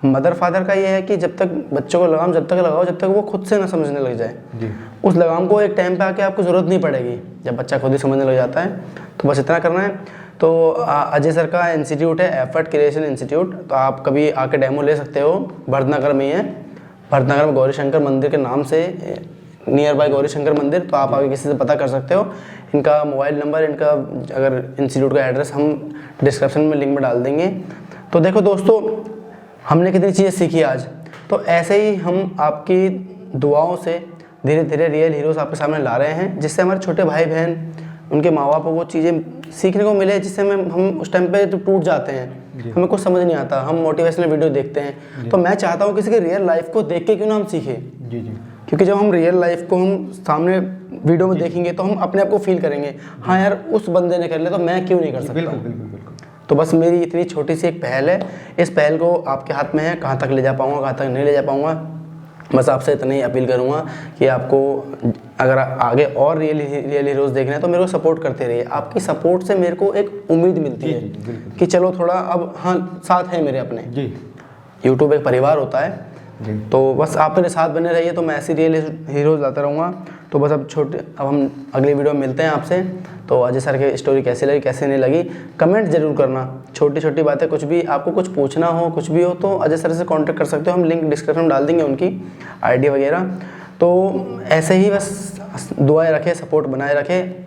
मदर फादर का ये है कि जब तक बच्चों को लगाम जब तक वो खुद से ना समझने लग जाए, उस लगाम को एक टाइम पे आके आपको ज़रूरत नहीं पड़ेगी। जब बच्चा खुद ही समझने लग जाता है, तो बस इतना करना है। तो अजय सर का इंस्टीट्यूट है एफर्ट क्रिएशन इंस्टीट्यूट, तो आप कभी आके डेमो ले सकते हो। भरतनगर में ही है, भरतनगर में गौरी शंकर मंदिर के नाम से, नियर बाय गौरी शंकर मंदिर। तो आप आगे किसी से पता कर सकते हो। इनका मोबाइल नंबर, इनका अगर इंस्टीट्यूट का एड्रेस हम डिस्क्रिप्शन में लिंक में डाल देंगे। तो देखो दोस्तों, हमने कितनी चीज़ें सीखी आज। तो ऐसे ही हम आपकी दुआओं से धीरे धीरे रियल हीरोज़ आपके सामने ला रहे हैं, जिससे हमारे छोटे भाई बहन, उनके माँ बाप को वो चीज़ें सीखने को मिले, जिससे हम उस टाइम पे तो टूट जाते हैं, हमें कुछ समझ नहीं आता, हम मोटिवेशनल वीडियो देखते हैं। तो मैं चाहता हूँ किसी के रियल लाइफ को देख के क्यों ना हम सीखें। जी। क्योंकि जब हम रियल लाइफ को हम सामने वीडियो में देखेंगे तो हम अपने आप को फील करेंगे, हाँ यार उस बंदे ने कर लिया तो मैं क्यों नहीं कर सकता। बिल्कुल। तो बस मेरी इतनी छोटी सी एक पहल है, इस पहल को आपके हाथ में है, कहाँ तक ले जा पाऊँगा, कहाँ तक नहीं ले जा पाऊँगा। बस आपसे इतना ही अपील करूँगा कि आपको अगर आगे और रियल हीरोज़ देखना है तो मेरे को सपोर्ट करते रहिए। आपकी सपोर्ट से मेरे को एक उम्मीद मिलती है कि चलो थोड़ा अब हाँ साथ है मेरे अपने। जी। यूट्यूब एक परिवार होता है, जी। तो बस आप मेरे साथ बने रहिए, तो मैं ऐसी रियल हीरोज़ लाता रहूँगा। तो बस अब हम अगली वीडियो में मिलते हैं आपसे। तो अजय सर की स्टोरी कैसी लगी, कैसे नहीं लगी, कमेंट जरूर करना। छोटी छोटी बातें, कुछ भी आपको कुछ पूछना हो, कुछ भी हो, तो अजय सर से कांटेक्ट कर सकते हो। हम लिंक डिस्क्रिप्शन में डाल देंगे, उनकी आईडी वगैरह। तो ऐसे ही बस दुआएं रखें, सपोर्ट बनाए रखें।